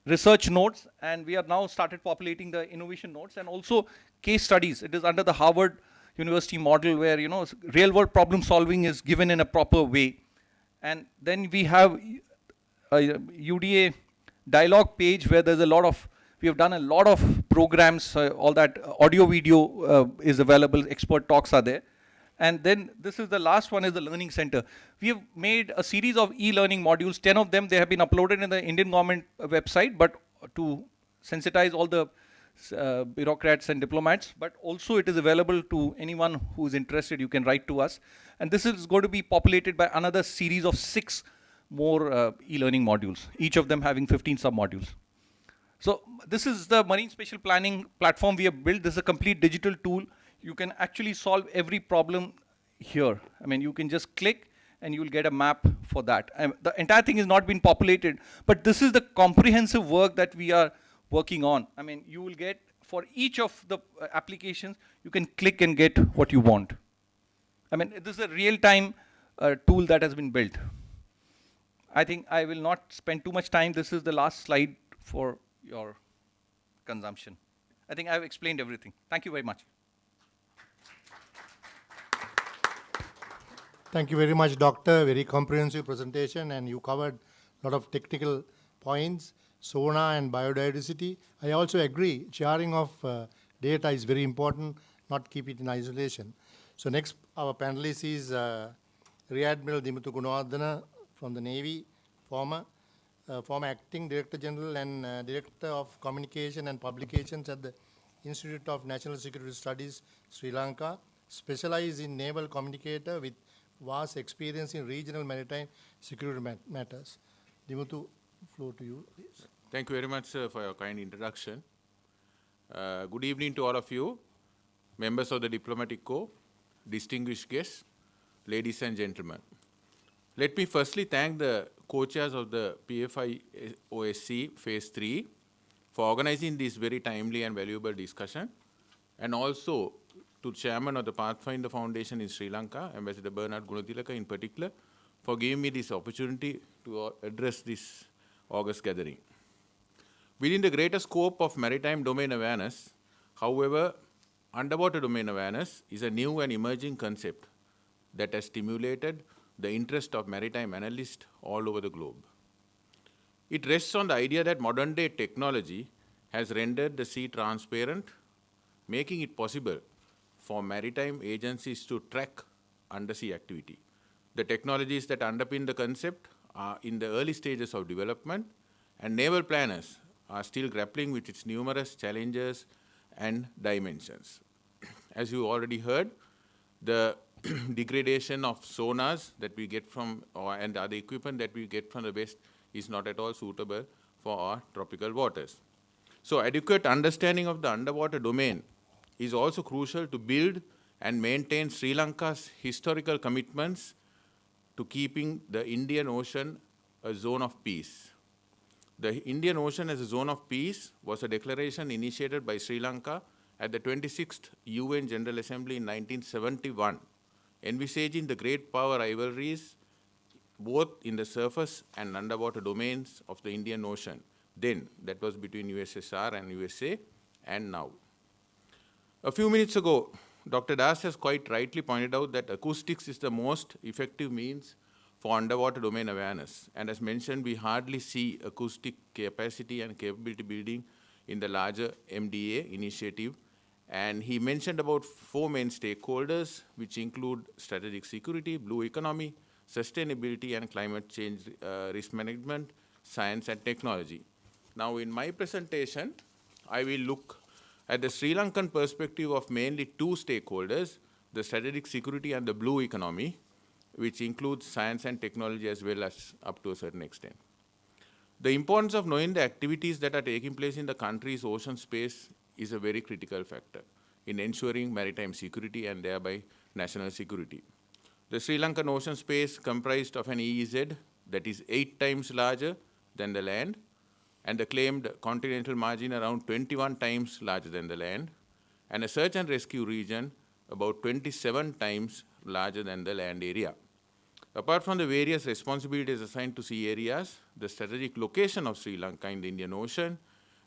research notes, and we are now started populating the innovation notes and also case studies. It is under the Harvard University model where, real world problem solving is given in a proper way. And then we have a UDA dialogue page where there's we have done a lot of programs, all that audio video is available, expert talks are there. And then this is the last one, is the learning center. We have made a series of e-learning modules, 10 of them, they have been uploaded in the Indian government website, but to sensitize all the bureaucrats and diplomats, but also it is available to anyone who is interested, you can write to us. And this is going to be populated by another series of 6 more e-learning modules, each of them having 15 sub-modules. So this is the marine spatial planning platform we have built. This is a complete digital tool. You can actually solve every problem here. I mean, you can just click and you will get a map for that. The entire thing has not been populated, but this is the comprehensive work that we are working on. I mean, you will get, for each of the applications, you can click and get what you want. I mean, this is a real-time tool that has been built. I think I will not spend too much time. This is the last slide for your consumption. I think I've explained everything. Thank you very much. Thank you very much, Doctor. Very comprehensive presentation, and you covered a lot of technical points, SONA and biodiversity. I also agree, sharing of data is very important, not keep it in isolation. So next, our panelist is Rear Admiral Dimuthu Gunawardena from the Navy, former Acting Director General and Director of Communication and Publications at the Institute of National Security Studies, Sri Lanka, specialized in naval communicator with vast experience in regional maritime security matters. Dimuthu, floor to you, please. Thank you very much, sir, for your kind introduction. Good evening to all of you, members of the Diplomatic Corps, distinguished guests, ladies and gentlemen. Let me firstly thank the co-chairs of the PFI OSC Phase 3 for organizing this very timely and valuable discussion, and also to Chairman of the Pathfinder Foundation in Sri Lanka, Ambassador Bernard Gunathilaka in particular, for giving me this opportunity to address this August gathering. Within the greater scope of maritime domain awareness, however, underwater domain awareness is a new and emerging concept that has stimulated the interest of maritime analysts all over the globe. It rests on the idea that modern-day technology has rendered the sea transparent, making it possible for maritime agencies to track undersea activity. The technologies that underpin the concept are in the early stages of development, and naval planners are still grappling with its numerous challenges and dimensions. As you already heard, the degradation of sonars that we get from, and other equipment that we get from the West is not at all suitable for our tropical waters. So adequate understanding of the underwater domain is also crucial to build and maintain Sri Lanka's historical commitments to keeping the Indian Ocean a zone of peace. The Indian Ocean as a zone of peace was a declaration initiated by Sri Lanka at the 26th UN General Assembly in 1971, envisaging the great power rivalries both in the surface and underwater domains of the Indian Ocean. Then, that was between USSR and USA, and now. A few minutes ago, Dr. Das has quite rightly pointed out that acoustics is the most effective means for underwater domain awareness. And as mentioned, we hardly see acoustic capacity and capability building in the larger MDA initiative. And he mentioned about 4 main stakeholders, which include strategic security, blue economy, sustainability and climate change risk management, science and technology. Now in my presentation, I will look at the Sri Lankan perspective of mainly 2 stakeholders, the strategic security and the blue economy, which includes science and technology as well as up to a certain extent. The importance of knowing the activities that are taking place in the country's ocean space is a very critical factor in ensuring maritime security and thereby national security. The Sri Lankan ocean space comprised of an EEZ that is 8 times larger than the land, and the claimed continental margin around 21 times larger than the land, and a search and rescue region about 27 times larger than the land area. Apart from the various responsibilities assigned to sea areas, the strategic location of Sri Lanka in the Indian Ocean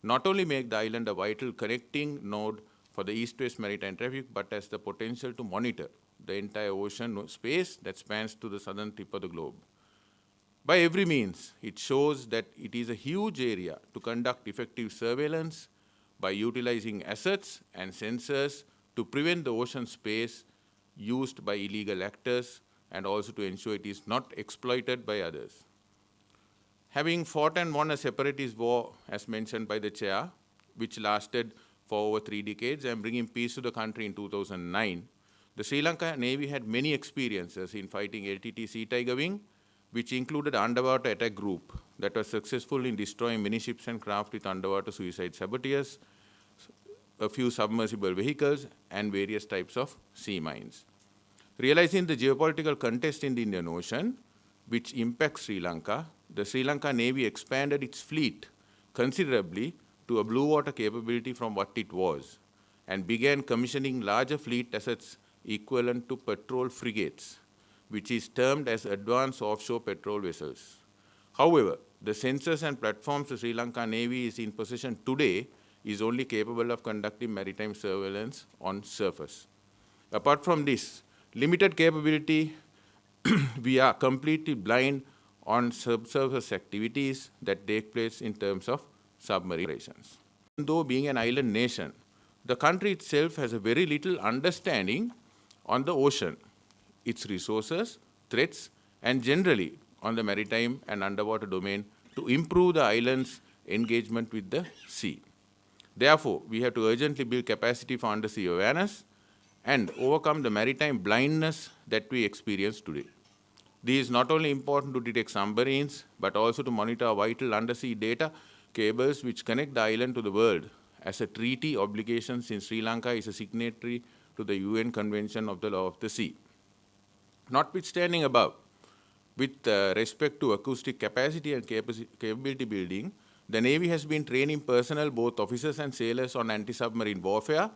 not only make the island a vital connecting node for the east-west maritime traffic, but has the potential to monitor the entire ocean space that spans to the southern tip of the globe. By every means, it shows that it is a huge area to conduct effective surveillance by utilizing assets and sensors to prevent the ocean space used by illegal actors and also to ensure it is not exploited by others. Having fought and won a separatist war, as mentioned by the chair, which lasted for over 3 decades and bringing peace to the country in 2009, the Sri Lanka Navy had many experiences in fighting LTT Sea Tiger Wing, which included an underwater attack group that was successful in destroying many ships and craft with underwater suicide saboteurs, a few submersible vehicles, and various types of sea mines. Realizing the geopolitical context in the Indian Ocean, which impacts Sri Lanka, the Sri Lanka Navy expanded its fleet considerably to a blue water capability from what it was, and began commissioning larger fleet assets equivalent to patrol frigates, which is termed as advanced offshore patrol vessels. However, the sensors and platforms the Sri Lanka Navy is in possession today is only capable of conducting maritime surveillance on surface. Apart from this limited capability, we are completely blind on subsurface activities that take place in terms of submarine operations. Though being an island nation, the country itself has a very little understanding on the ocean, its resources, threats, and generally on the maritime and underwater domain to improve the island's engagement with the sea. Therefore, we have to urgently build capacity for undersea awareness and overcome the maritime blindness that we experience today. This is not only important to detect submarines, but also to monitor vital undersea data cables which connect the island to the world, as a treaty obligation since Sri Lanka is a signatory to the UN Convention of the Law of the Sea. Notwithstanding above, with respect to acoustic capacity and capability building, the Navy has been training personnel, both officers and sailors, on anti-submarine warfare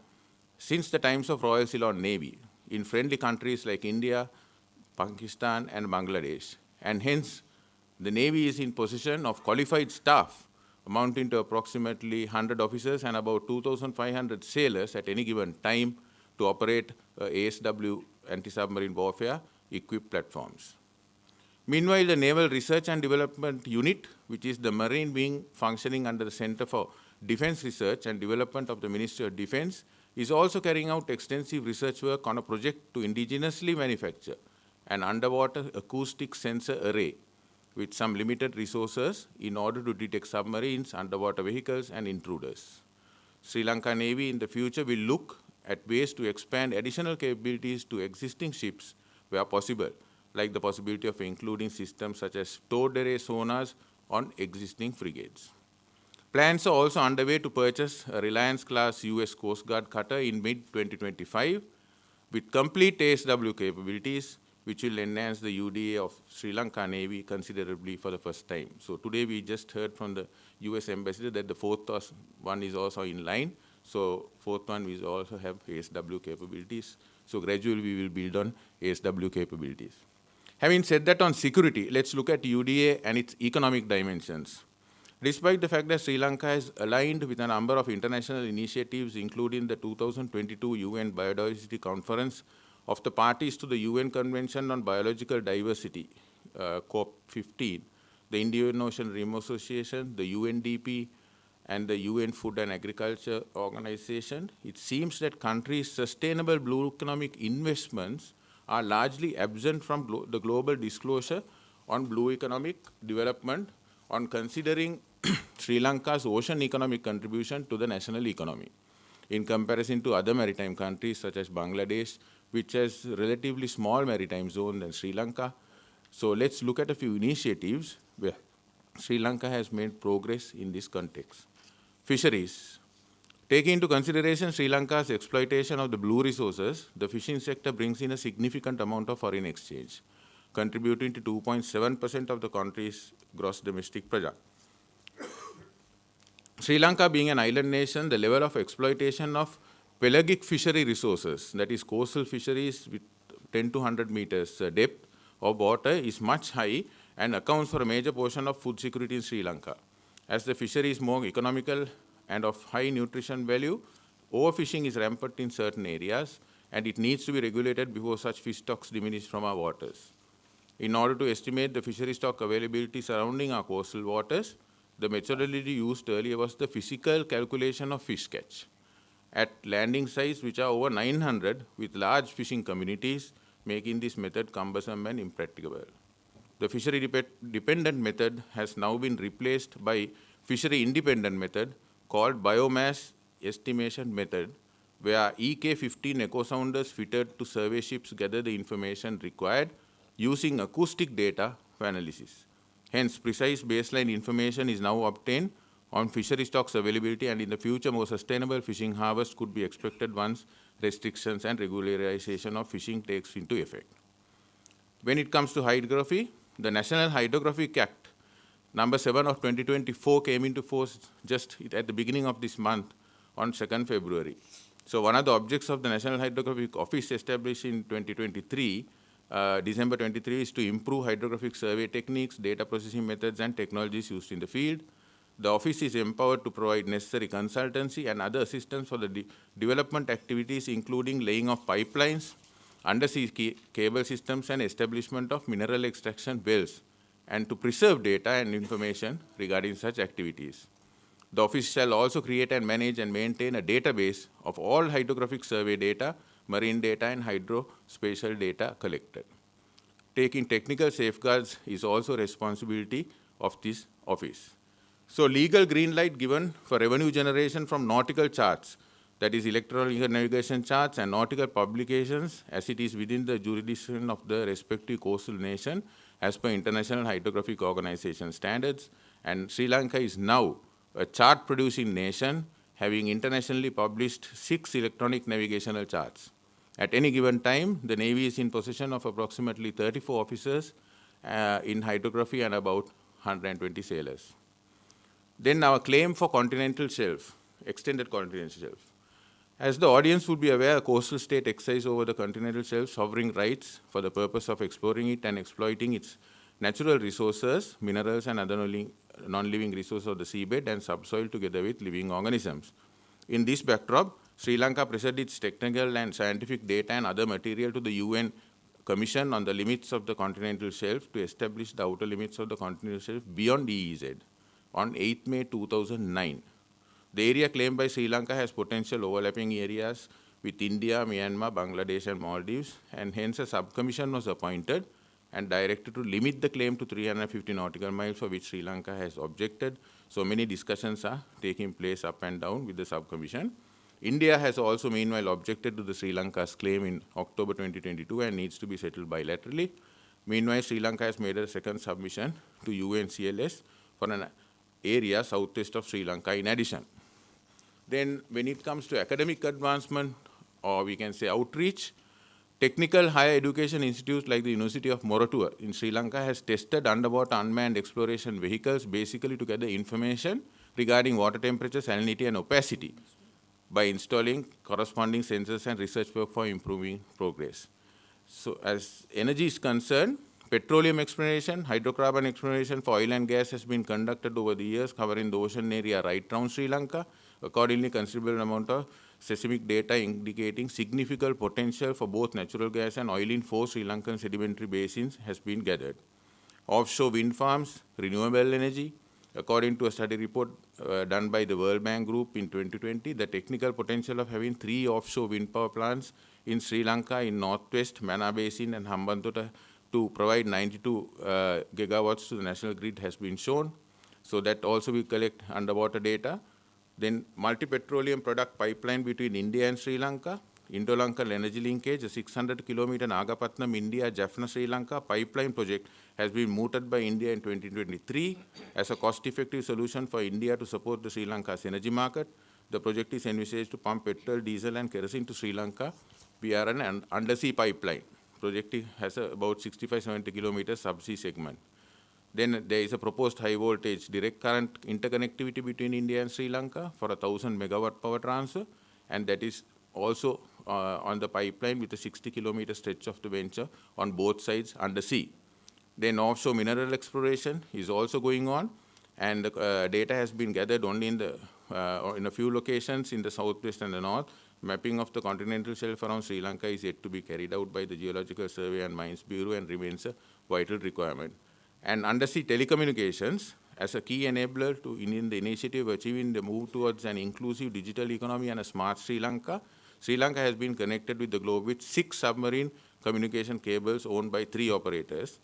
since the times of Royal Ceylon Navy in friendly countries like India, Pakistan, and Bangladesh. And hence, the Navy is in possession of qualified staff amounting to approximately 100 officers and about 2,500 sailors at any given time to operate ASW anti-submarine warfare equipped platforms. Meanwhile, the Naval Research and Development Unit, which is the Marine Wing functioning under the Center for Defense Research and Development of the Ministry of Defense, is also carrying out extensive research work on a project to indigenously manufacture an underwater acoustic sensor array with some limited resources in order to detect submarines, underwater vehicles, and intruders. Sri Lanka Navy in the future will look at ways to expand additional capabilities to existing ships where possible, like the possibility of including systems such as towed array sonars on existing frigates. Plans are also underway to purchase a Reliance-class US Coast Guard cutter in mid-2025 with complete ASW capabilities, which will enhance the UDA of Sri Lanka Navy considerably for the first time. So today we just heard from the US ambassador that the fourth one is also in line. So fourth one will also have ASW capabilities. So gradually we will build on ASW capabilities. Having said that on security, let's look at UDA and its economic dimensions. Despite the fact that Sri Lanka is aligned with a number of international initiatives, including the 2022 UN Biodiversity Conference of the parties to the UN Convention on Biological Diversity, COP15, the Indian Ocean Rim Association, the UNDP, and the UN Food and Agriculture Organization, it seems that countries' sustainable blue economic investments are largely absent from the global disclosure on blue economic development on considering Sri Lanka's ocean economic contribution to the national economy in comparison to other maritime countries such as Bangladesh, which has relatively small maritime zone than Sri Lanka. So let's look at a few initiatives where Sri Lanka has made progress in this context. Fisheries. Taking into consideration Sri Lanka's exploitation of the blue resources, the fishing sector brings in a significant amount of foreign exchange, contributing to 2.7% of the country's gross domestic product. Sri Lanka being an island nation, the level of exploitation of pelagic fishery resources, that is coastal fisheries with 10 to 100 meters depth of water, is much high and accounts for a major portion of food security in Sri Lanka. As the fishery is more economical and of high nutrition value, overfishing is rampant in certain areas, and it needs to be regulated before such fish stocks diminish from our waters. In order to estimate the fishery stock availability surrounding our coastal waters, the methodology used earlier was the physical calculation of fish catch at landing sites which are over 900 with large fishing communities, making this method cumbersome and impracticable. The fishery-dependent method has now been replaced by fishery-independent method called biomass estimation method, where EK-15 echo sounders fitted to survey ships gather the information required using acoustic data for analysis. Hence, precise baseline information is now obtained on fishery stocks availability, and in the future, more sustainable fishing harvest could be expected once restrictions and regularization of fishing takes into effect. When it comes to hydrography, the National Hydrographic Act number 7 of 2024 came into force just at the beginning of this month on 2nd February. So one of the objects of the National Hydrographic Office established in 2023, December 23, is to improve hydrographic survey techniques, data processing methods, and technologies used in the field. The office is empowered to provide necessary consultancy and other assistance for the development activities, including laying of pipelines, undersea cable systems, and establishment of mineral extraction wells, and to preserve data and information regarding such activities. The office shall also create and manage and maintain a database of all hydrographic survey data, marine data, and hydrospatial data collected. Taking technical safeguards is also responsibility of this office. So legal green light given for revenue generation from nautical charts, that is electronic navigation charts and nautical publications, as it is within the jurisdiction of the respective coastal nation as per International Hydrographic Organization standards. And Sri Lanka is now a chart-producing nation, having internationally published 6 electronic navigational charts. At any given time, the Navy is in possession of approximately 34 officers in hydrography and about 120 sailors. Then our claim for continental shelf, extended continental shelf. As the audience would be aware, a coastal state exercises over the continental shelf sovereign rights for the purpose of exploring it and exploiting its natural resources, minerals, and other non-living resources of the seabed and subsoil together with living organisms. In this backdrop, Sri Lanka presented its technical and scientific data and other material to the UN Commission on the limits of the continental shelf to establish the outer limits of the continental shelf beyond EEZ on 8 May 2009. The area claimed by Sri Lanka has potential overlapping areas with India, Myanmar, Bangladesh, and Maldives, and hence a subcommission was appointed and directed to limit the claim to 350 nautical miles, for which Sri Lanka has objected. So many discussions are taking place up and down with the subcommission. India has also meanwhile objected to the Sri Lanka's claim in October 2022 and needs to be settled bilaterally. Meanwhile, Sri Lanka has made a second submission to UNCLS for an area southwest of Sri Lanka in addition. Then when it comes to academic advancement, or we can say outreach, technical higher education institutes like the University of Moratuwa in Sri Lanka has tested underwater unmanned exploration vehicles basically to gather information regarding water temperature, salinity, and opacity by installing corresponding sensors and research work for improving progress. So as energy is concerned, petroleum exploration, hydrocarbon exploration for oil and gas has been conducted over the years, covering the ocean area right around Sri Lanka. Accordingly, considerable amount of seismic data indicating significant potential for both natural gas and oil in 4 Sri Lankan sedimentary basins has been gathered. Offshore wind farms, renewable energy. According to a study report done by the World Bank Group in 2020, the technical potential of having 3 offshore wind power plants in Sri Lanka in northwest Mana Basin and Hambantota to provide 92 gigawatts to the national grid has been shown. So that also we collect underwater data. Then multi-petroleum product pipeline between India and Sri Lanka, Indo-Lankan energy linkage, a 600-kilometer Nagapatnam, India, Jaffna, Sri Lanka pipeline project has been mooted by India in 2023 as a cost-effective solution for India to support the Sri Lanka's energy market. The project is envisaged to pump petrol, diesel, and kerosene to Sri Lanka via an undersea pipeline. Project has about 65-70 kilometers subsea segment. Then there is a proposed high voltage direct current interconnectivity between India and Sri Lanka for a 1,000 megawatt power transfer, and that is also on the pipeline with a 60-kilometer stretch of the venture on both sides under sea. Then offshore mineral exploration is also going on, and the data has been gathered only in a few locations in the southwest and the north. Mapping of the continental shelf around Sri Lanka is yet to be carried out by the Geological Survey and Mines Bureau and remains a vital requirement. And undersea telecommunications as a key enabler in the initiative of achieving the move towards an inclusive digital economy and a smart Sri Lanka. Sri Lanka has been connected with the globe with 6 submarine communication cables owned by 3 operators.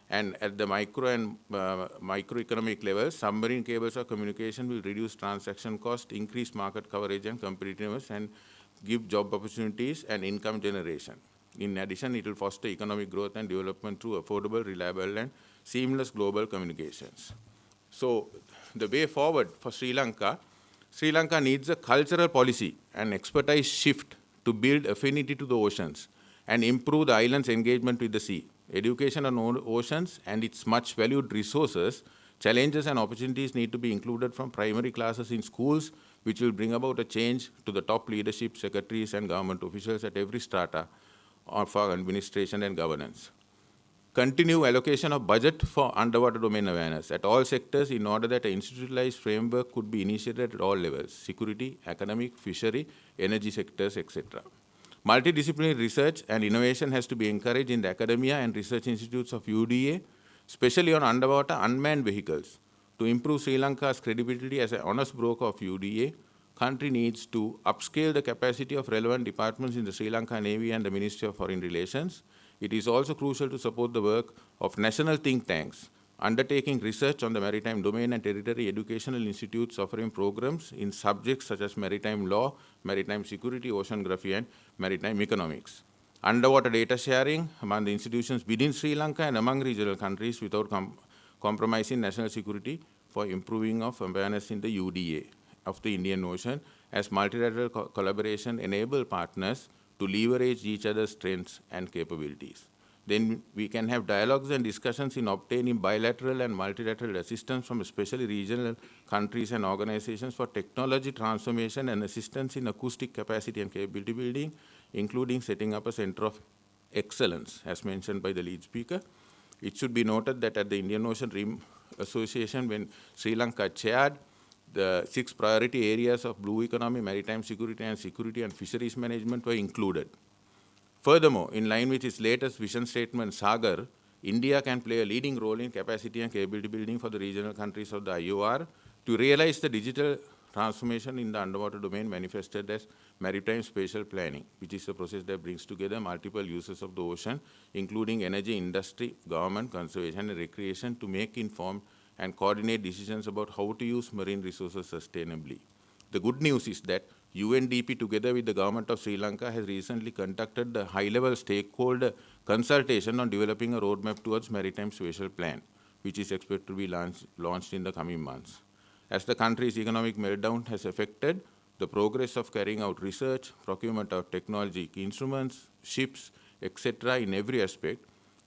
And at the micro and microeconomic level, submarine cables of communication will reduce transaction cost, increase market coverage and competitiveness, and give job opportunities and income generation. In addition, it will foster economic growth and development through affordable, reliable, and seamless global communications. So the way forward for Sri Lanka needs a cultural policy and expertise shift to build affinity to the oceans and improve the island's engagement with the sea. Education on oceans and its much valued resources, challenges and opportunities need to be included from primary classes in schools, which will bring about a change to the top leadership, secretaries, and government officials at every strata for administration and governance. Continue allocation of budget for underwater domain awareness at all sectors in order that an institutionalized framework could be initiated at all levels: security, academic, fishery, energy sectors, etc. Multidisciplinary research and innovation has to be encouraged in the academia and research institutes of UDA, especially on underwater unmanned vehicles. To improve Sri Lanka's credibility as an honest broker of UDA, country needs to upscale the capacity of relevant departments in the Sri Lanka Navy and the Ministry of Foreign Relations. It is also crucial to support the work of national think tanks, undertaking research on the maritime domain and territory educational institutes offering programs in subjects such as maritime law, maritime security, oceanography, and maritime economics. Underwater data sharing among the institutions within Sri Lanka and among regional countries without compromising national security for improving of awareness in the UDA of the Indian Ocean, as multilateral collaboration enable partners to leverage each other's strengths and capabilities. Then we can have dialogues and discussions in obtaining bilateral and multilateral assistance from especially regional countries and organizations for technology transformation and assistance in acoustic capacity and capability building, including setting up a center of excellence, as mentioned by the lead speaker. It should be noted that at the Indian Ocean Rim Association, when Sri Lanka chaired, the 6 priority areas of blue economy, maritime security and fisheries management were included. Furthermore, in line with its latest vision statement, Sagar, India can play a leading role in capacity and capability building for the regional countries of the IOR to realize the digital transformation in the underwater domain manifested as maritime spatial planning, which is a process that brings together multiple uses of the ocean, including energy, industry, government, conservation, and recreation to make informed and coordinate decisions about how to use marine resources sustainably. The good news is that UNDP, together with the government of Sri Lanka, has recently conducted the high-level stakeholder consultation on developing a roadmap towards maritime spatial plan, which is expected to be launched in the coming months. As the country's economic meltdown has affected the progress of carrying out research, procurement of technology instruments, ships, etc. in every aspect,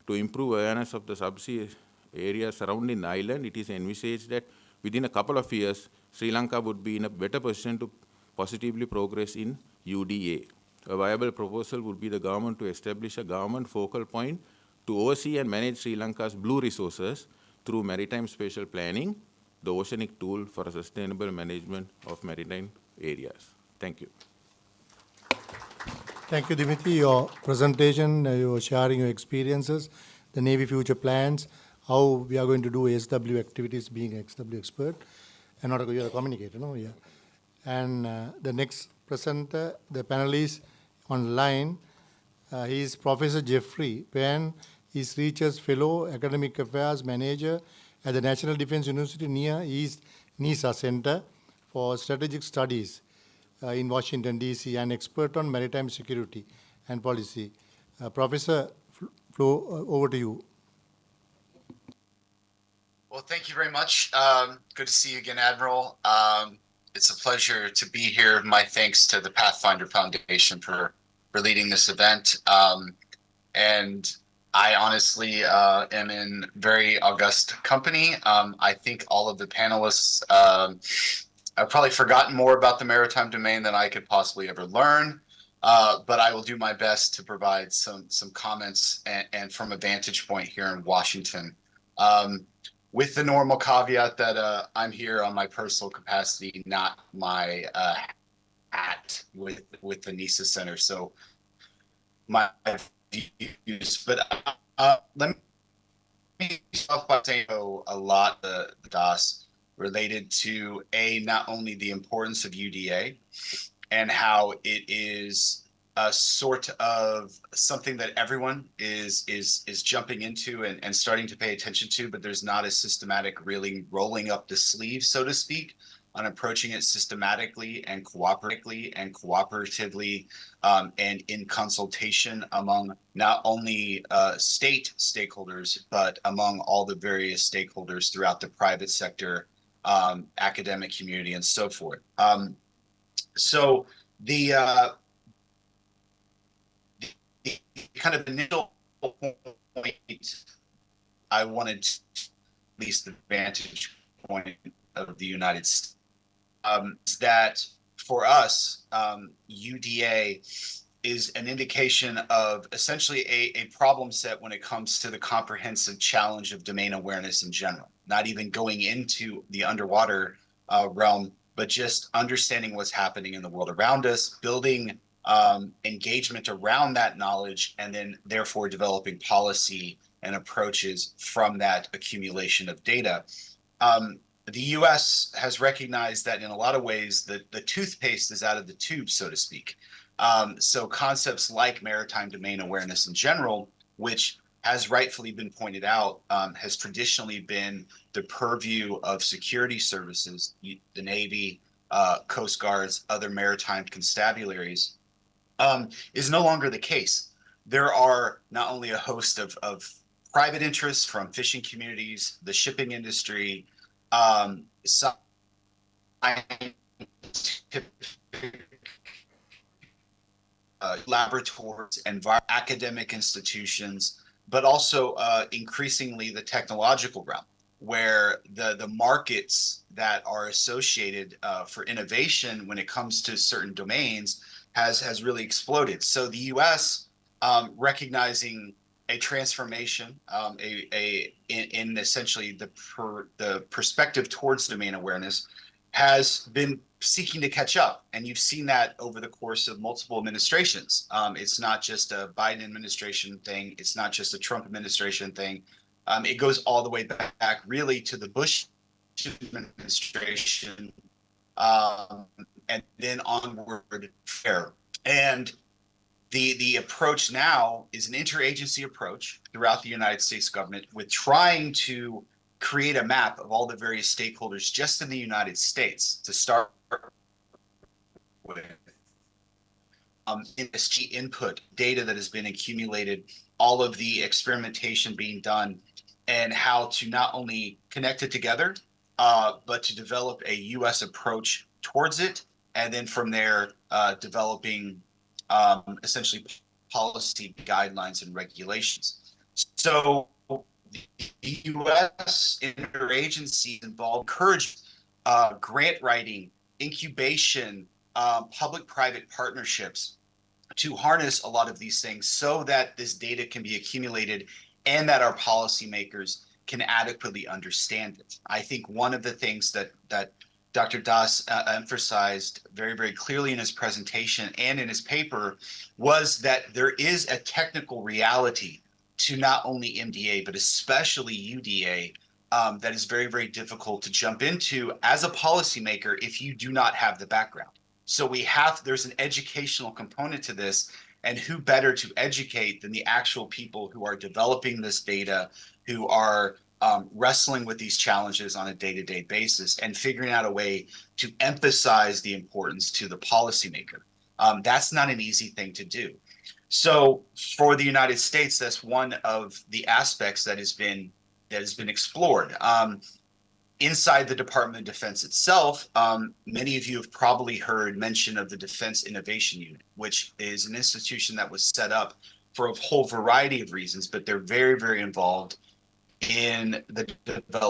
to improve awareness of the subsea area surrounding the island, it is envisaged that within a couple of years, Sri Lanka would be in a better position to positively progress in UDA. A viable proposal would be the government to establish a government focal point to oversee and manage Sri Lanka's blue resources through maritime spatial planning, the oceanic tool for a sustainable management of maritime areas. Thank you. Thank you, Dimitri. Your presentation, you were sharing your experiences, the Navy future plans, how we are going to do SW activities, being an SW expert, and not a, you're a communicator, no? Yeah. And the next presenter, the panelist online, he is Professor Jeffrey Penn. He's Research Fellow, Academic Affairs Manager at the National Defense University near East NISA Center for Strategic Studies in Washington, D.C., and expert on maritime security and policy. Professor Flo, over to you. Well, thank you very much. Good to see you again, Admiral. It's a pleasure to be here. My thanks to the Pathfinder Foundation for leading this event. And I honestly am in very august company. I think all of the panelists I've probably forgotten more about the maritime domain than I could possibly ever learn. But I will do my best to provide some comments and from a vantage point here in Washington. With the normal caveat that I'm here on my personal capacity, not my hat with the NISA Center. So my views, but let me start by saying a lot the DOS related to not only the importance of UDA and how it is a sort of something that everyone is jumping into and starting to pay attention to, but there's not a systematic really rolling up the sleeves, so to speak, on approaching it systematically and cooperatively and in consultation among not only state stakeholders, but among all the various stakeholders throughout the private sector, academic community, and so forth. So the kind of initial point I wanted to, at least the vantage point of the United States, is that for us, UDA is an indication of essentially a problem set when it comes to the comprehensive challenge of domain awareness in general, not even going into the underwater realm, but just understanding what's happening in the world around us, building engagement around that knowledge, and then therefore developing policy and approaches from that accumulation of data. The US has recognized that in a lot of ways the toothpaste is out of the tube, so to speak. So concepts like maritime domain awareness in general, which has rightfully been pointed out, has traditionally been the purview of security services, the Navy, Coast Guards, other maritime constabularies, is no longer the case. There are not only a host of private interests from fishing communities, the shipping industry, scientific laboratories and academic institutions, but also increasingly the technological realm, where the markets that are associated for innovation when it comes to certain domains has really exploded. So the U.S. Recognizing a transformation, in essentially the perspective towards domain awareness, has been seeking to catch up, and you've seen that over the course of multiple administrations. It's not just a Biden administration thing. It's not just a Trump administration thing. It goes all the way back, really, to the Bush administration, and then onward fair. And the approach now is an interagency approach throughout the United States government with trying to create a map of all the various stakeholders just in the United States to start with. ESG input, data that has been accumulated, all of the experimentation being done, and how to not only connect it together, but to develop a U.S. approach towards it, and then from there, developing essentially policy guidelines and regulations. So the U.S. interagency involved encourage grant writing, incubation, public-private partnerships to harness a lot of these things so that this data can be accumulated and that our policymakers can adequately understand it. I think one of the things that Dr. Das emphasized very, very clearly in his presentation and in his paper was that there is a technical reality to not only MDA, but especially UDA, that is very, very difficult to jump into as a policymaker if you do not have the background. So there's an educational component to this, and who better to educate than the actual people who are developing this data, who are wrestling with these challenges on a day-to-day basis and figuring out a way to emphasize the importance to the policymaker. That's not an easy thing to do. So for the United States, that's one of the aspects that has been explored. inside the Department of Defense itself, many of you have probably heard mention of the Defense Innovation Unit, which is an institution that was set up for a whole variety of reasons, but they're very, very involved in the development